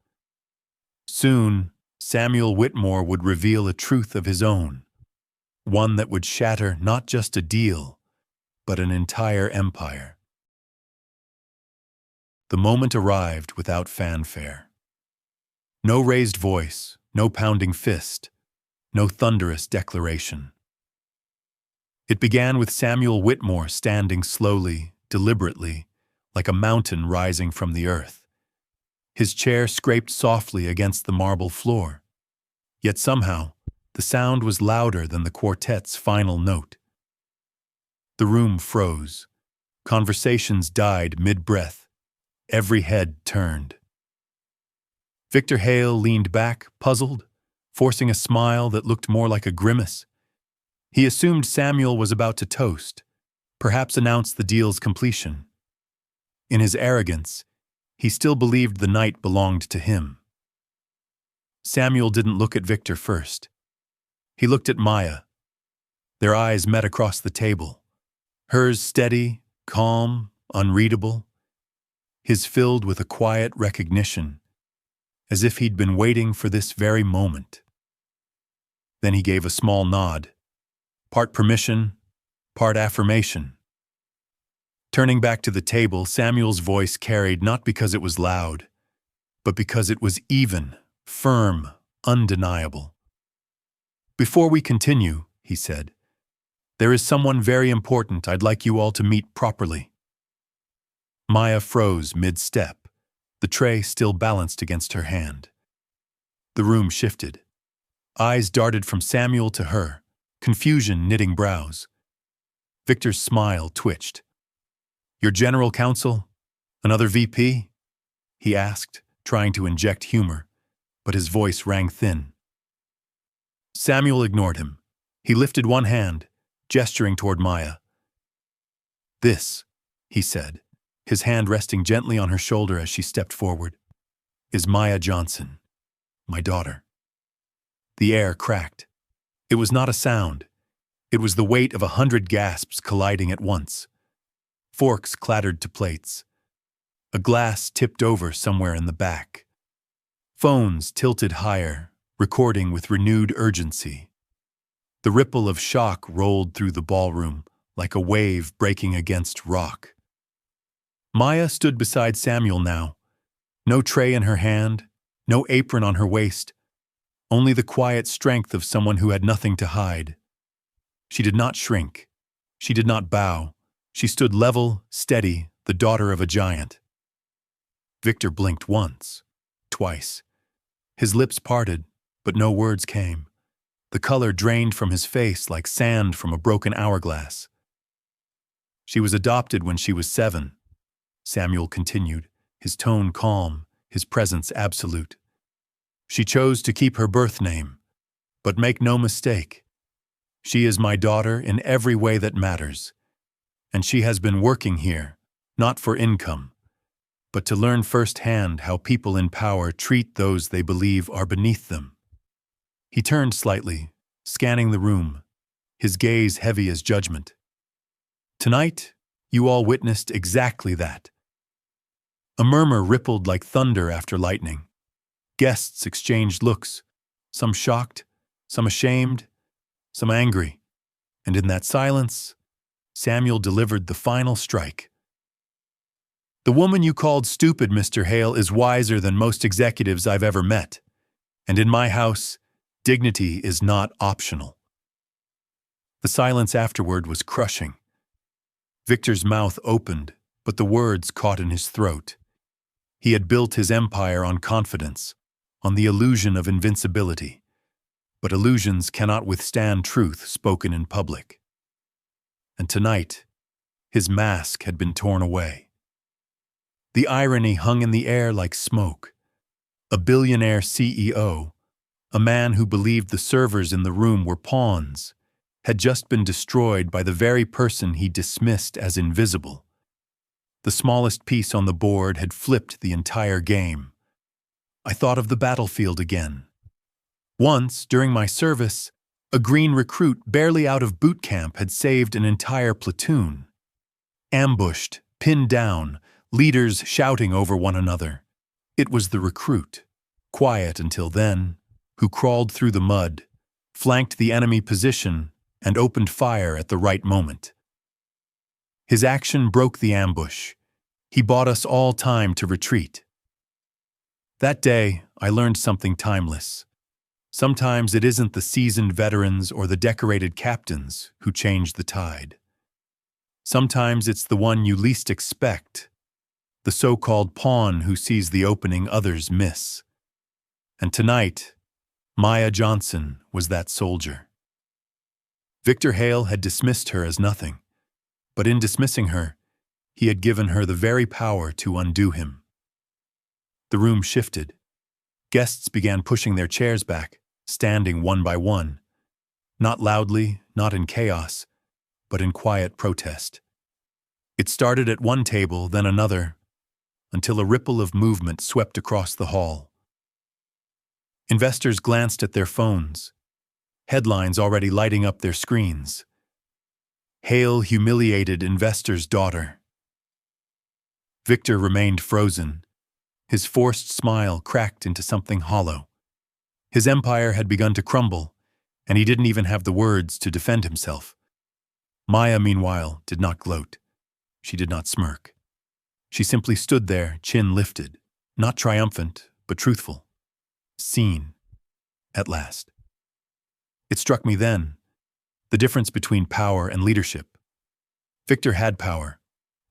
Soon, Samuel Whitmore would reveal a truth of his own, one that would shatter not just a deal, but an entire empire. The moment arrived without fanfare. No raised voice, no pounding fist, no thunderous declaration. It began with Samuel Whitmore standing slowly, deliberately, like a mountain rising from the earth. His chair scraped softly against the marble floor. Yet somehow, the sound was louder than the quartet's final note. The room froze. Conversations died mid-breath. Every head turned. Victor Hale leaned back, puzzled, forcing a smile that looked more like a grimace. He assumed Samuel was about to toast, perhaps announce the deal's completion. In his arrogance, he still believed the night belonged to him. Samuel didn't look at Victor first. He looked at Maya. Their eyes met across the table, hers steady, calm, unreadable. his filled with a quiet recognition, as if he'd been waiting for this very moment. Then he gave a small nod, part permission, part affirmation. Turning back to the table, Samuel's voice carried not because it was loud, but because it was even, firm, undeniable. "Before we continue," he said, "there is someone very important I'd like you all to meet properly." Maya froze mid-step, the tray still balanced against her hand. The room shifted. Eyes darted from Samuel to her, confusion knitting brows. Victor's smile twitched. "Your general counsel? Another VP?" he asked, trying to inject humor, but his voice rang thin. Samuel ignored him. He lifted one hand, gesturing toward Maya. "This," he said, his hand resting gently on her shoulder as she stepped forward, "is Maya Johnson, my daughter." The air cracked. It was not a sound. It was the weight of 100 gasps colliding at once. Forks clattered to plates. A glass tipped over somewhere in the back. Phones tilted higher, recording with renewed urgency. The ripple of shock rolled through the ballroom like a wave breaking against rock. Maya stood beside Samuel now. No tray in her hand, no apron on her waist, only the quiet strength of someone who had nothing to hide. She did not shrink. She did not bow. She stood level, steady, the daughter of a giant. Victor blinked once, twice. His lips parted, but no words came. The color drained from his face like sand from a broken hourglass. "She was adopted when she was 7, Samuel continued, his tone calm, his presence absolute. "She chose to keep her birth name, but make no mistake. She is my daughter in every way that matters, and she has been working here, not for income, but to learn firsthand how people in power treat those they believe are beneath them." He turned slightly, scanning the room, his gaze heavy as judgment. "Tonight, you all witnessed exactly that." A murmur rippled like thunder after lightning. Guests exchanged looks, some shocked, some ashamed, some angry, and in that silence, Samuel delivered the final strike. "The woman you called stupid, Mr. Hale, is wiser than most executives I've ever met, and in my house, dignity is not optional." The silence afterward was crushing. Victor's mouth opened, but the words caught in his throat. He had built his empire on confidence, on the illusion of invincibility. But illusions cannot withstand truth spoken in public. And tonight, his mask had been torn away. The irony hung in the air like smoke. A billionaire CEO, a man who believed the servers in the room were pawns, had just been destroyed by the very person he dismissed as invisible. The smallest piece on the board had flipped the entire game. I thought of the battlefield again. Once, during my service, a green recruit barely out of boot camp had saved an entire platoon. Ambushed, pinned down, leaders shouting over one another. It was the recruit, quiet until then, who crawled through the mud, flanked the enemy position, and opened fire at the right moment. His action broke the ambush. He bought us all time to retreat. That day, I learned something timeless. Sometimes it isn't the seasoned veterans or the decorated captains who change the tide. Sometimes it's the one you least expect, the so-called pawn who sees the opening others miss. And tonight, Maya Johnson was that soldier. Victor Hale had dismissed her as nothing, but in dismissing her, he had given her the very power to undo him. The room shifted. Guests began pushing their chairs back, standing one by one. Not loudly, not in chaos, but in quiet protest. It started at one table, then another, until a ripple of movement swept across the hall. Investors glanced at their phones, headlines already lighting up their screens. Hale humiliated investor's daughter. Victor remained frozen. His forced smile cracked into something hollow. His empire had begun to crumble, and he didn't even have the words to defend himself. Maya, meanwhile, did not gloat. She did not smirk. She simply stood there, chin lifted, not triumphant, but truthful. Seen. At last. It struck me then, the difference between power and leadership. Victor had power,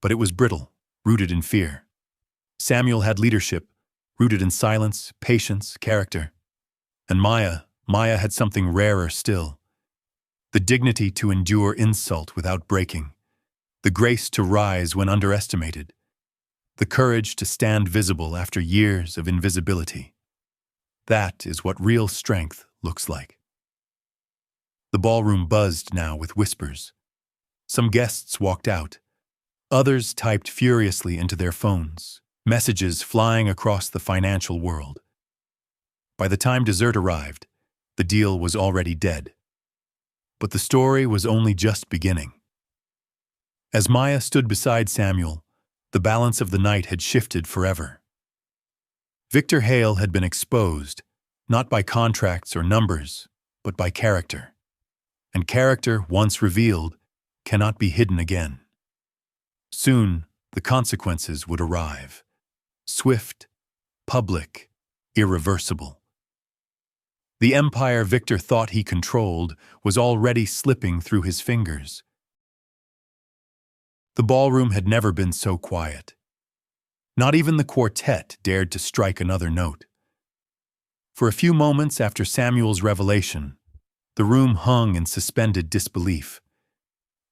but it was brittle, rooted in fear. Samuel had leadership, rooted in silence, patience, character. And Maya had something rarer still. The dignity to endure insult without breaking. The grace to rise when underestimated. The courage to stand visible after years of invisibility. That is what real strength looks like. The ballroom buzzed now with whispers. Some guests walked out. Others typed furiously into their phones, messages flying across the financial world. By the time dessert arrived, the deal was already dead. But the story was only just beginning. As Maya stood beside Samuel, the balance of the night had shifted forever. Victor Hale had been exposed, not by contracts or numbers, but by character. And character, once revealed, cannot be hidden again. Soon, the consequences would arrive. Swift, public, irreversible. The empire Victor thought he controlled was already slipping through his fingers. The ballroom had never been so quiet. Not even the quartet dared to strike another note. For a few moments after Samuel's revelation, the room hung in suspended disbelief.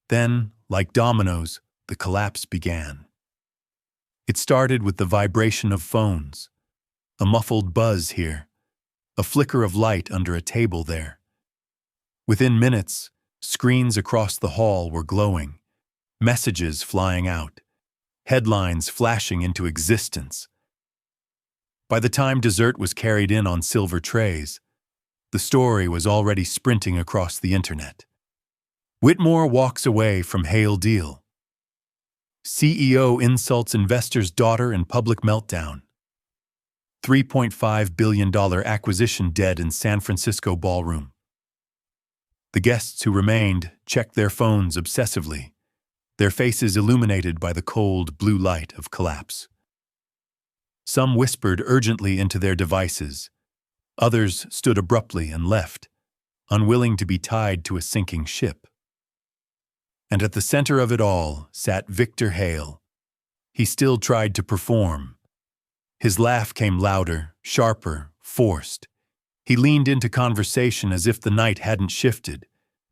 Then, like dominoes, the collapse began. It started with the vibration of phones, a muffled buzz here, a flicker of light under a table there. Within minutes, screens across the hall were glowing, messages flying out, headlines flashing into existence. By the time dessert was carried in on silver trays, the story was already sprinting across the internet. Whitmore walks away from Hale deal. CEO insults investor's daughter in public meltdown. $3.5 billion acquisition dead in San Francisco ballroom. The guests who remained checked their phones obsessively, their faces illuminated by the cold blue light of collapse. Some whispered urgently into their devices. Others stood abruptly and left, unwilling to be tied to a sinking ship. And at the center of it all sat Victor Hale. He still tried to perform. His laugh came louder, sharper, forced. He leaned into conversation as if the night hadn't shifted,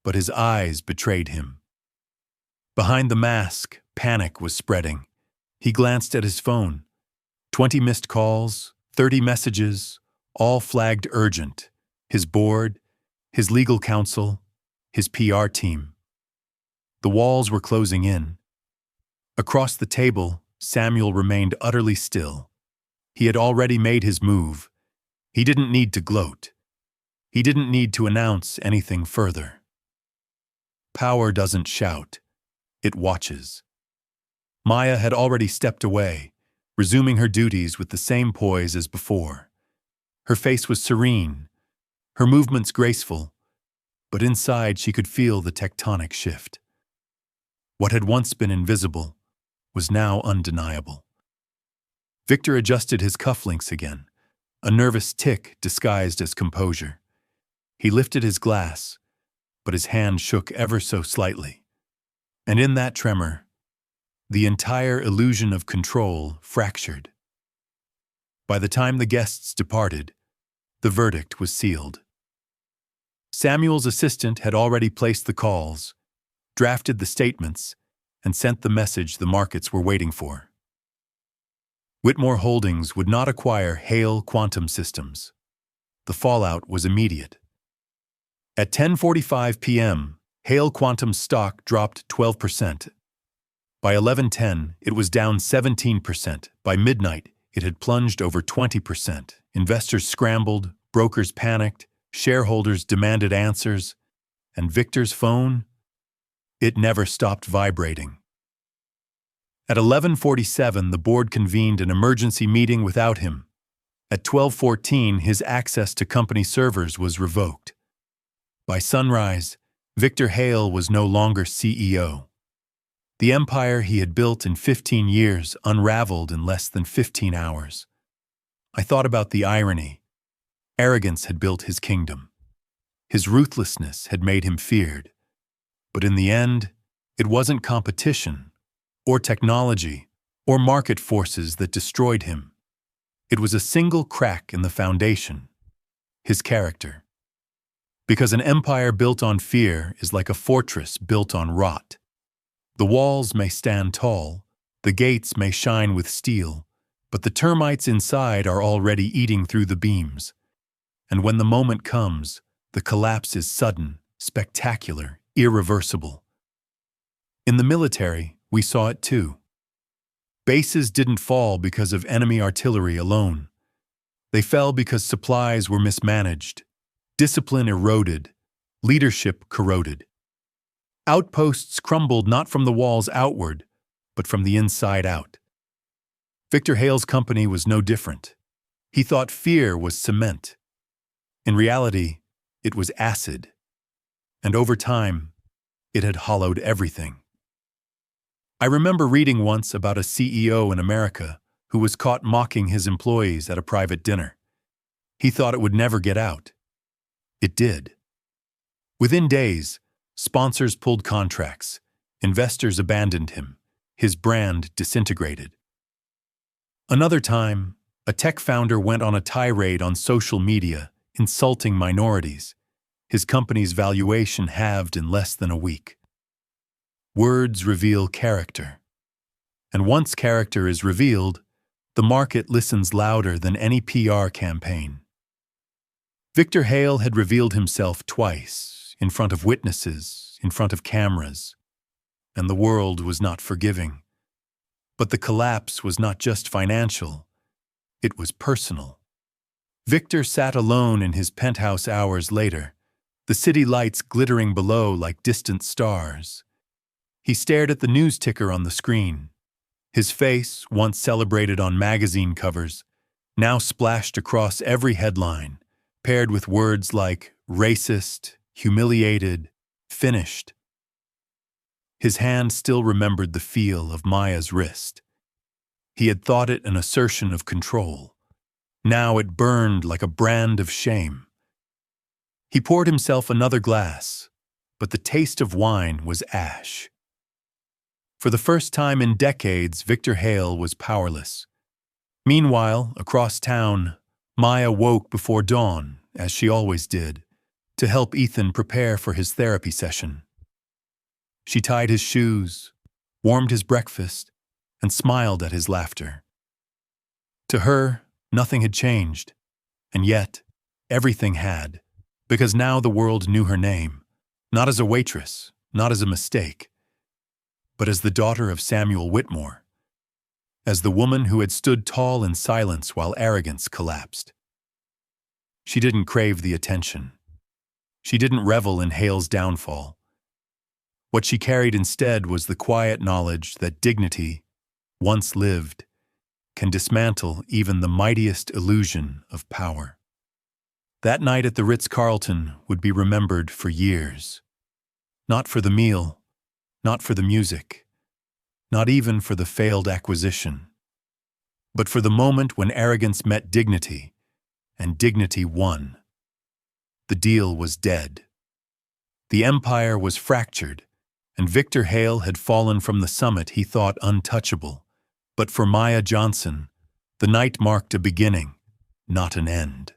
but his eyes betrayed him. Behind the mask, panic was spreading. He glanced at his phone. 20 missed calls, 30 messages, all flagged urgent. His board, his legal counsel, his PR team. The walls were closing in. Across the table, Samuel remained utterly still. He had already made his move. He didn't need to gloat. He didn't need to announce anything further. Power doesn't shout. It watches. Maya had already stepped away, resuming her duties with the same poise as before. Her face was serene, her movements graceful, but inside she could feel the tectonic shift. What had once been invisible was now undeniable. Victor adjusted his cufflinks again, a nervous tick disguised as composure. He lifted his glass, but his hand shook ever so slightly. And in that tremor, the entire illusion of control fractured. By the time the guests departed, the verdict was sealed. Samuel's assistant had already placed the calls, drafted the statements, and sent the message the markets were waiting for. Whitmore Holdings would not acquire Hale Quantum Systems. The fallout was immediate. At 10:45 p.m., Hale Quantum's stock dropped 12%. By 11:10, it was down 17%. By midnight, it had plunged over 20%. Investors scrambled, brokers panicked, shareholders demanded answers, and Victor's phone? It never stopped vibrating. At 11:47, the board convened an emergency meeting without him. At 12:14, his access to company servers was revoked. By sunrise, Victor Hale was no longer CEO. The empire he had built in 15 years unraveled in less than 15 hours. I thought about the irony. Arrogance had built his kingdom. His ruthlessness had made him feared. But in the end, it wasn't competition, or technology, or market forces that destroyed him. It was a single crack in the foundation: his character. Because an empire built on fear is like a fortress built on rot. The walls may stand tall, the gates may shine with steel, but the termites inside are already eating through the beams. And when the moment comes, the collapse is sudden, spectacular, irreversible. In the military, we saw it too. Bases didn't fall because of enemy artillery alone. They fell because supplies were mismanaged, discipline eroded, leadership corroded. Outposts crumbled not from the walls outward, but from the inside out. Victor Hale's company was no different. He thought fear was cement. In reality, it was acid. And over time, it had hollowed everything. I remember reading once about a CEO in America who was caught mocking his employees at a private dinner. He thought it would never get out. It did. Within days, sponsors pulled contracts, investors abandoned him, his brand disintegrated. Another time, a tech founder went on a tirade on social media, insulting minorities. His company's valuation halved in less than a week. Words reveal character. And once character is revealed, the market listens louder than any PR campaign. Victor Hale had revealed himself twice, in front of witnesses, in front of cameras, and the world was not forgiving. But the collapse was not just financial, it was personal. Victor sat alone in his penthouse hours later, the city lights glittering below like distant stars. He stared at the news ticker on the screen. His face, once celebrated on magazine covers, now splashed across every headline, paired with words like racist, humiliated, finished. His hand still remembered the feel of Maya's wrist. He had thought it an assertion of control. Now it burned like a brand of shame. He poured himself another glass, but the taste of wine was ash. For the first time in decades, Victor Hale was powerless. Meanwhile, across town, Maya woke before dawn, as she always did, to help Ethan prepare for his therapy session. She tied his shoes, warmed his breakfast, and smiled at his laughter. To her, nothing had changed, and yet, everything had, because now the world knew her name, not as a waitress, not as a mistake, but as the daughter of Samuel Whitmore, as the woman who had stood tall in silence while arrogance collapsed. She didn't crave the attention. She didn't revel in Hale's downfall. What she carried instead was the quiet knowledge that dignity, once lived, can dismantle even the mightiest illusion of power. That night at the Ritz-Carlton would be remembered for years. Not for the meal, not for the music, not even for the failed acquisition, but for the moment when arrogance met dignity, and dignity won. The deal was dead. The empire was fractured, and Victor Hale had fallen from the summit he thought untouchable. But for Maya Johnson, the night marked a beginning, not an end.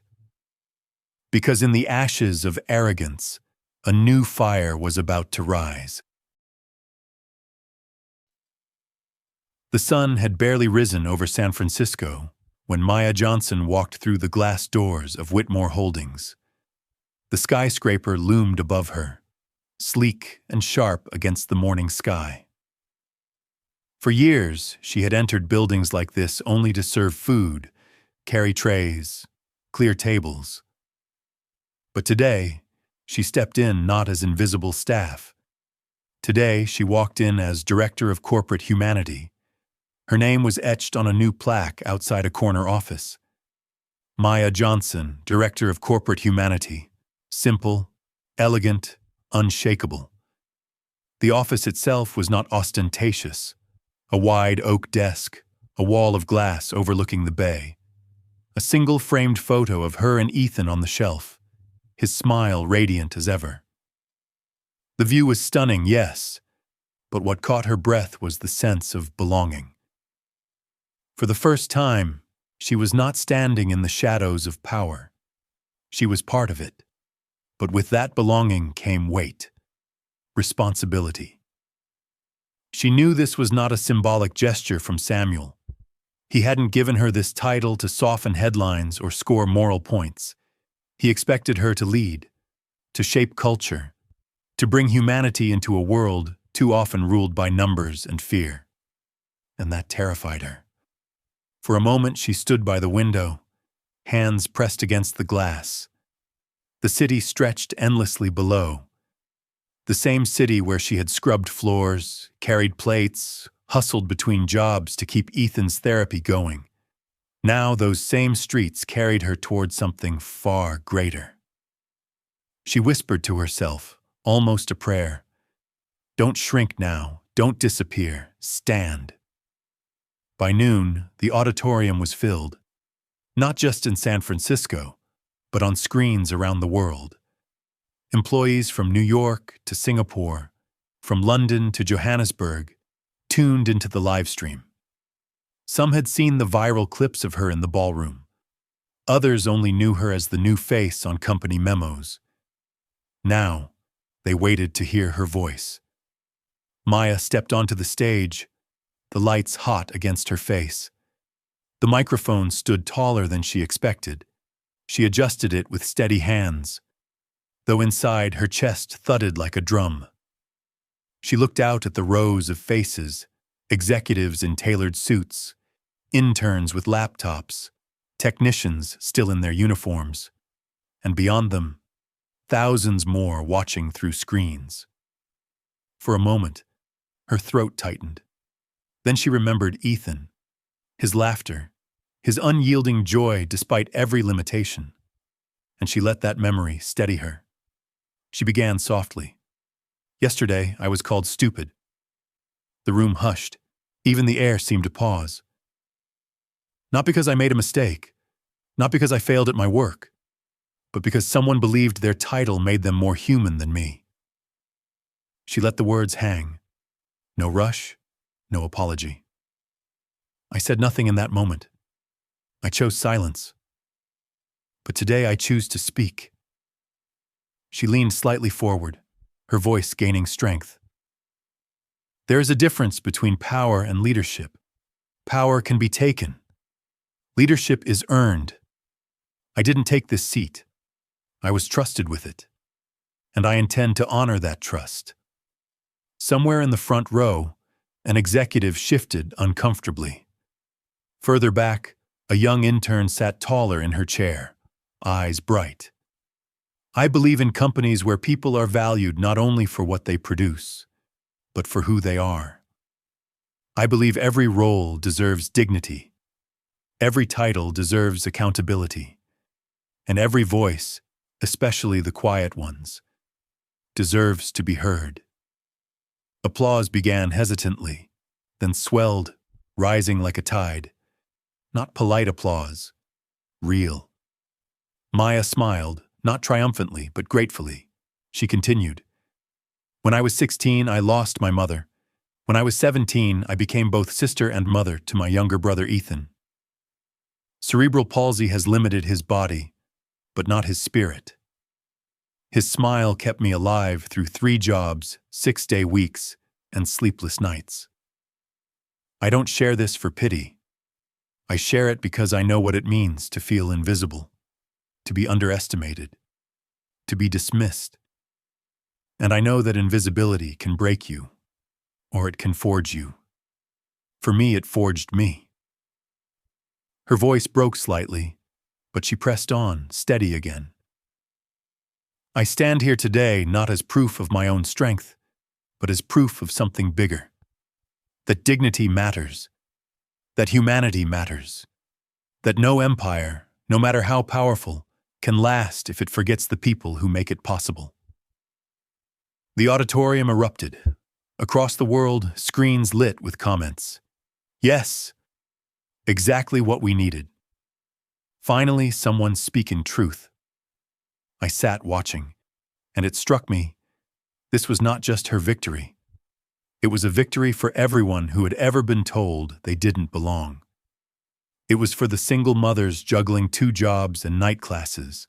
Because in the ashes of arrogance, a new fire was about to rise. The sun had barely risen over San Francisco when Maya Johnson walked through the glass doors of Whitmore Holdings. The skyscraper loomed above her, sleek and sharp against the morning sky. For years, she had entered buildings like this only to serve food, carry trays, clear tables. But today, she stepped in not as invisible staff. Today, she walked in as Director of Corporate Humanity, Her name was etched on a new plaque outside a corner office. Maya Johnson, Director of Corporate Humanity. Simple, elegant, unshakable. The office itself was not ostentatious. A wide oak desk, a wall of glass overlooking the bay. A single framed photo of her and Ethan on the shelf, his smile radiant as ever. The view was stunning, yes, but what caught her breath was the sense of belonging. For the first time, she was not standing in the shadows of power. She was part of it. But with that belonging came weight, responsibility. She knew this was not a symbolic gesture from Samuel. He hadn't given her this title to soften headlines or score moral points. He expected her to lead, to shape culture, to bring humanity into a world too often ruled by numbers and fear. And that terrified her. For a moment she stood by the window, hands pressed against the glass. The city stretched endlessly below. The same city where she had scrubbed floors, carried plates, hustled between jobs to keep Ethan's therapy going. Now those same streets carried her toward something far greater. She whispered to herself, almost a prayer, "Don't shrink now, don't disappear, stand." By noon, the auditorium was filled, not just in San Francisco, but on screens around the world. Employees from New York to Singapore, from London to Johannesburg, tuned into the live stream. Some had seen the viral clips of her in the ballroom. Others only knew her as the new face on company memos. Now, they waited to hear her voice. Maya stepped onto the stage, the lights hot against her face. The microphone stood taller than she expected. She adjusted it with steady hands, though inside her chest thudded like a drum. She looked out at the rows of faces, executives in tailored suits, interns with laptops, technicians still in their uniforms, and beyond them, thousands more watching through screens. For a moment, her throat tightened. Then she remembered Ethan, his laughter, his unyielding joy despite every limitation, and she let that memory steady her. She began softly. "Yesterday, I was called stupid." The room hushed. Even the air seemed to pause. Not because I made a mistake, not because I failed at my work, but because someone believed their title made them more human than me. She let the words hang. No rush, no apology. I said nothing in that moment. I chose silence. But today I choose to speak. She leaned slightly forward, her voice gaining strength. There is a difference between power and leadership. Power can be taken. Leadership is earned. I didn't take this seat. I was trusted with it. And I intend to honor that trust. Somewhere in the front row, an executive shifted uncomfortably. Further back, a young intern sat taller in her chair, eyes bright. I believe in companies where people are valued not only for what they produce, but for who they are. I believe every role deserves dignity. Every title deserves accountability. And every voice, especially the quiet ones, deserves to be heard. Applause began hesitantly, then swelled, rising like a tide. Not polite applause, real. Maya smiled, not triumphantly, but gratefully. She continued, "When I was 16, I lost my mother. When I was 17, I became both sister and mother to my younger brother Ethan. Cerebral palsy has limited his body, but not his spirit. His smile kept me alive through 3 jobs, 6-day weeks, and sleepless nights. I don't share this for pity. I share it because I know what it means to feel invisible, to be underestimated, to be dismissed. And I know that invisibility can break you, or it can forge you. For me, it forged me." Her voice broke slightly, but she pressed on, steady again. "I stand here today not as proof of my own strength, but as proof of something bigger. That dignity matters, that humanity matters, that no empire, no matter how powerful, can last if it forgets the people who make it possible. The auditorium erupted. Across the world, screens lit with comments. Yes, exactly what we needed. Finally, someone speaking truth. I sat watching, and it struck me, this was not just her victory. It was a victory for everyone who had ever been told they didn't belong. It was for the single mothers juggling 2 jobs and night classes,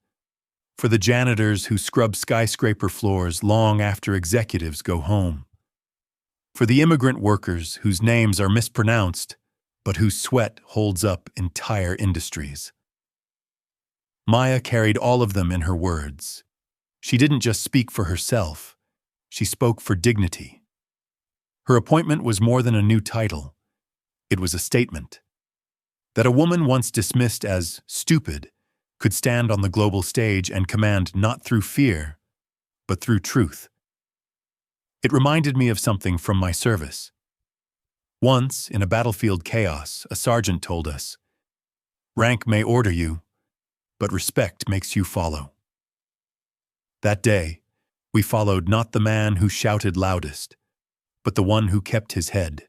for the janitors who scrub skyscraper floors long after executives go home, for the immigrant workers whose names are mispronounced, but whose sweat holds up entire industries. Maya carried all of them in her words. She didn't just speak for herself, she spoke for dignity. Her appointment was more than a new title. It was a statement. That a woman once dismissed as stupid could stand on the global stage and command not through fear, but through truth. It reminded me of something from my service. Once, in a battlefield chaos, a sergeant told us, "Rank may order you, but respect makes you follow." That day, we followed not the man who shouted loudest, but the one who kept his head,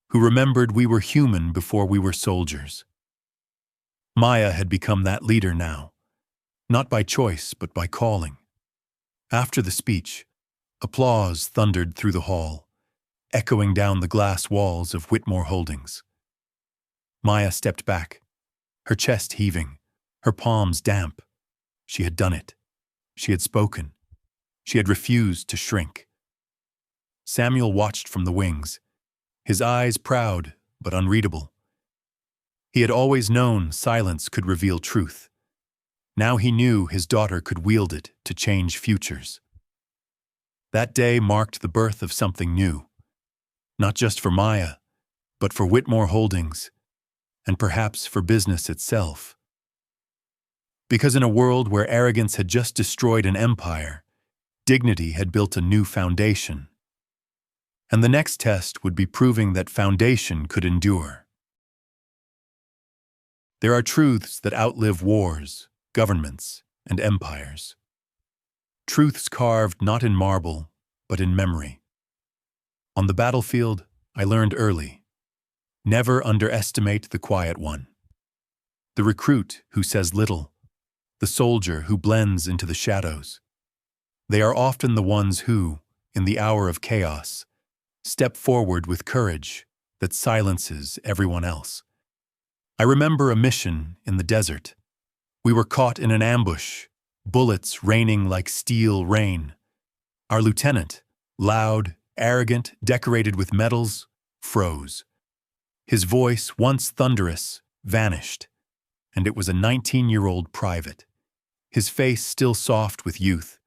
who remembered we were human before we were soldiers. Maya had become that leader now, not by choice but by calling. After the speech, applause thundered through the hall, echoing down the glass walls of Whitmore Holdings. Maya stepped back, her chest heaving, her palms damp. She had done it. She had spoken. She had refused to shrink. Samuel watched from the wings, his eyes proud but unreadable. He had always known silence could reveal truth. Now he knew his daughter could wield it to change futures. That day marked the birth of something new, not just for Maya, but for Whitmore Holdings, and perhaps for business itself. Because in a world where arrogance had just destroyed an empire, dignity had built a new foundation. And the next test would be proving that foundation could endure. There are truths that outlive wars, governments, and empires. Truths carved not in marble, but in memory. On the battlefield, I learned early. Never underestimate the quiet one. The recruit who says little, the soldier who blends into the shadows. They are often the ones who, in the hour of chaos, step forward with courage that silences everyone else. I remember a mission in the desert. We were caught in an ambush, bullets raining like steel rain. Our lieutenant, loud, arrogant, decorated with medals, froze. His voice, once thunderous, vanished, and it was a 19-year-old private, his face still soft with youth,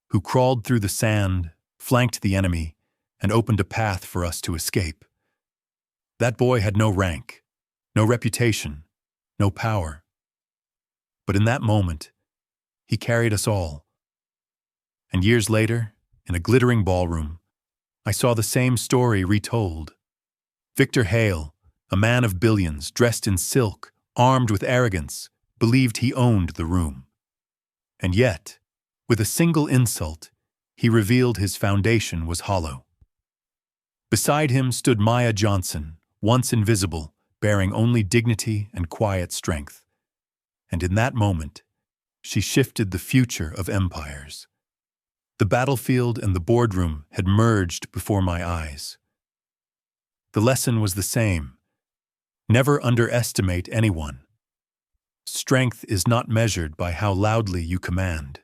who crawled through the sand, flanked the enemy, and opened a path for us to escape. That boy had no rank, no reputation, no power. But in that moment, he carried us all. And years later, in a glittering ballroom, I saw the same story retold. Victor Hale, a man of billions, dressed in silk, armed with arrogance, believed he owned the room. And yet, with a single insult, he revealed his foundation was hollow. Beside him stood Maya Johnson, once invisible, bearing only dignity and quiet strength. And in that moment, she shifted the future of empires. The battlefield and the boardroom had merged before my eyes. The lesson was the same. Never underestimate anyone. Strength is not measured by how loudly you command,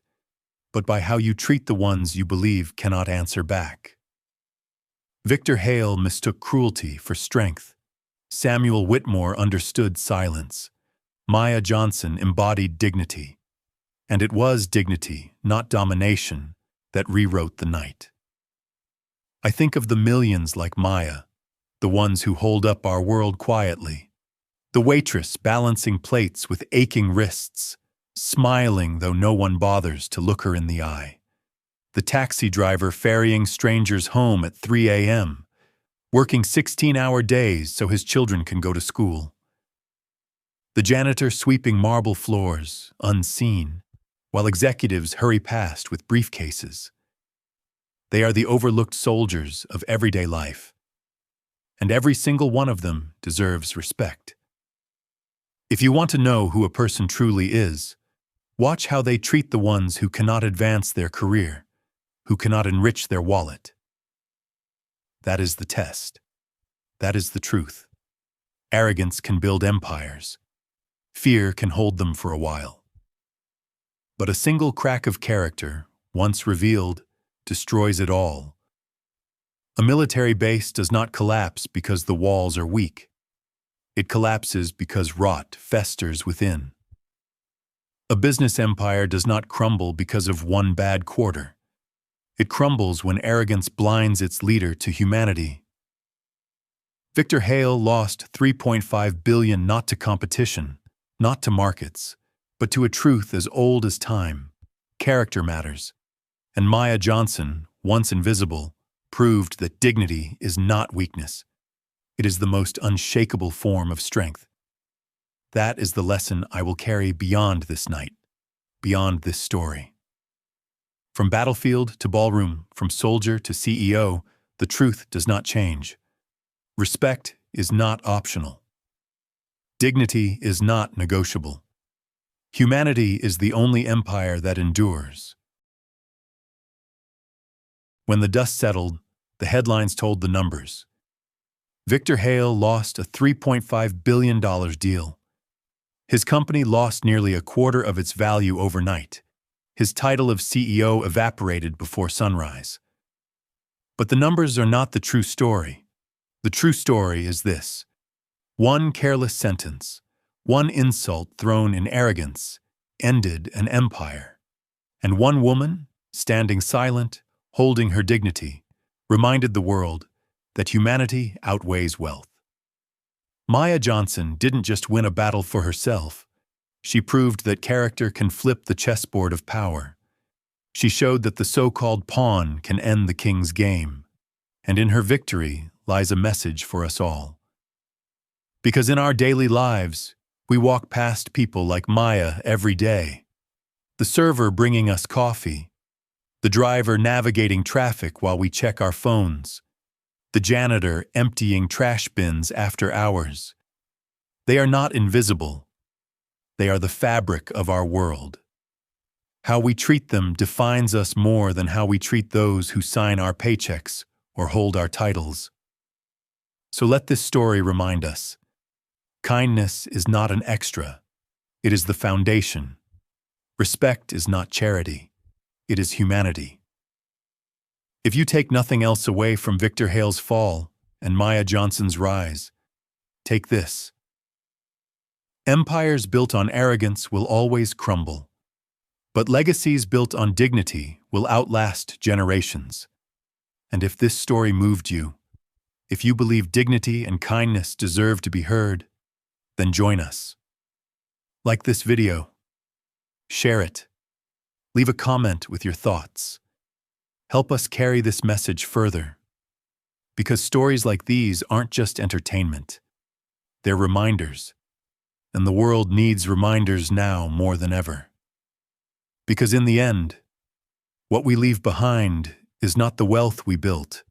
but by how you treat the ones you believe cannot answer back. Victor Hale mistook cruelty for strength. Samuel Whitmore understood silence. Maya Johnson embodied dignity. And it was dignity, not domination, that rewrote the night. I think of the millions like Maya, the ones who hold up our world quietly. The waitress balancing plates with aching wrists, smiling though no one bothers to look her in the eye. The taxi driver ferrying strangers home at 3 a.m., working 16-hour days so his children can go to school. The janitor sweeping marble floors, unseen, while executives hurry past with briefcases. They are the overlooked soldiers of everyday life, and every single one of them deserves respect. If you want to know who a person truly is, watch how they treat the ones who cannot advance their career, who cannot enrich their wallet. That is the test. That is the truth. Arrogance can build empires. Fear can hold them for a while. But a single crack of character, once revealed, destroys it all. A military base does not collapse because the walls are weak. It collapses because rot festers within. A business empire does not crumble because of one bad quarter. It crumbles when arrogance blinds its leader to humanity. Victor Hale lost $3.5 billion not to competition, not to markets, but to a truth as old as time. Character matters. And Maya Johnson, once invisible, proved that dignity is not weakness. It is the most unshakable form of strength. That is the lesson I will carry beyond this night, beyond this story. From battlefield to ballroom, from soldier to CEO, the truth does not change. Respect is not optional. Dignity is not negotiable. Humanity is the only empire that endures. When the dust settled, the headlines told the numbers. Victor Hale lost a $3.5 billion deal. His company lost nearly a quarter of its value overnight. His title of CEO evaporated before sunrise. But the numbers are not the true story. The true story is this. One careless sentence, one insult thrown in arrogance, ended an empire. And one woman, standing silent, holding her dignity, reminded the world that humanity outweighs wealth. Maya Johnson didn't just win a battle for herself. She proved that character can flip the chessboard of power. She showed that the so-called pawn can end the king's game. And in her victory lies a message for us all. Because in our daily lives, we walk past people like Maya every day. The server bringing us coffee. The driver navigating traffic while we check our phones. The janitor emptying trash bins after hours. They are not invisible. They are the fabric of our world. How we treat them defines us more than how we treat those who sign our paychecks or hold our titles. So let this story remind us. Kindness is not an extra. It is the foundation. Respect is not charity. It is humanity. If you take nothing else away from Victor Hale's fall and Maya Johnson's rise, take this. Empires built on arrogance will always crumble, but legacies built on dignity will outlast generations. And if this story moved you, if you believe dignity and kindness deserve to be heard, then join us. Like this video. Share it. Leave a comment with your thoughts. Help us carry this message further. Because stories like these aren't just entertainment. They're reminders. And the world needs reminders now more than ever. Because in the end, what we leave behind is not the wealth we built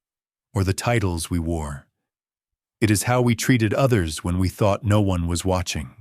or the titles we wore. It is how we treated others when we thought no one was watching.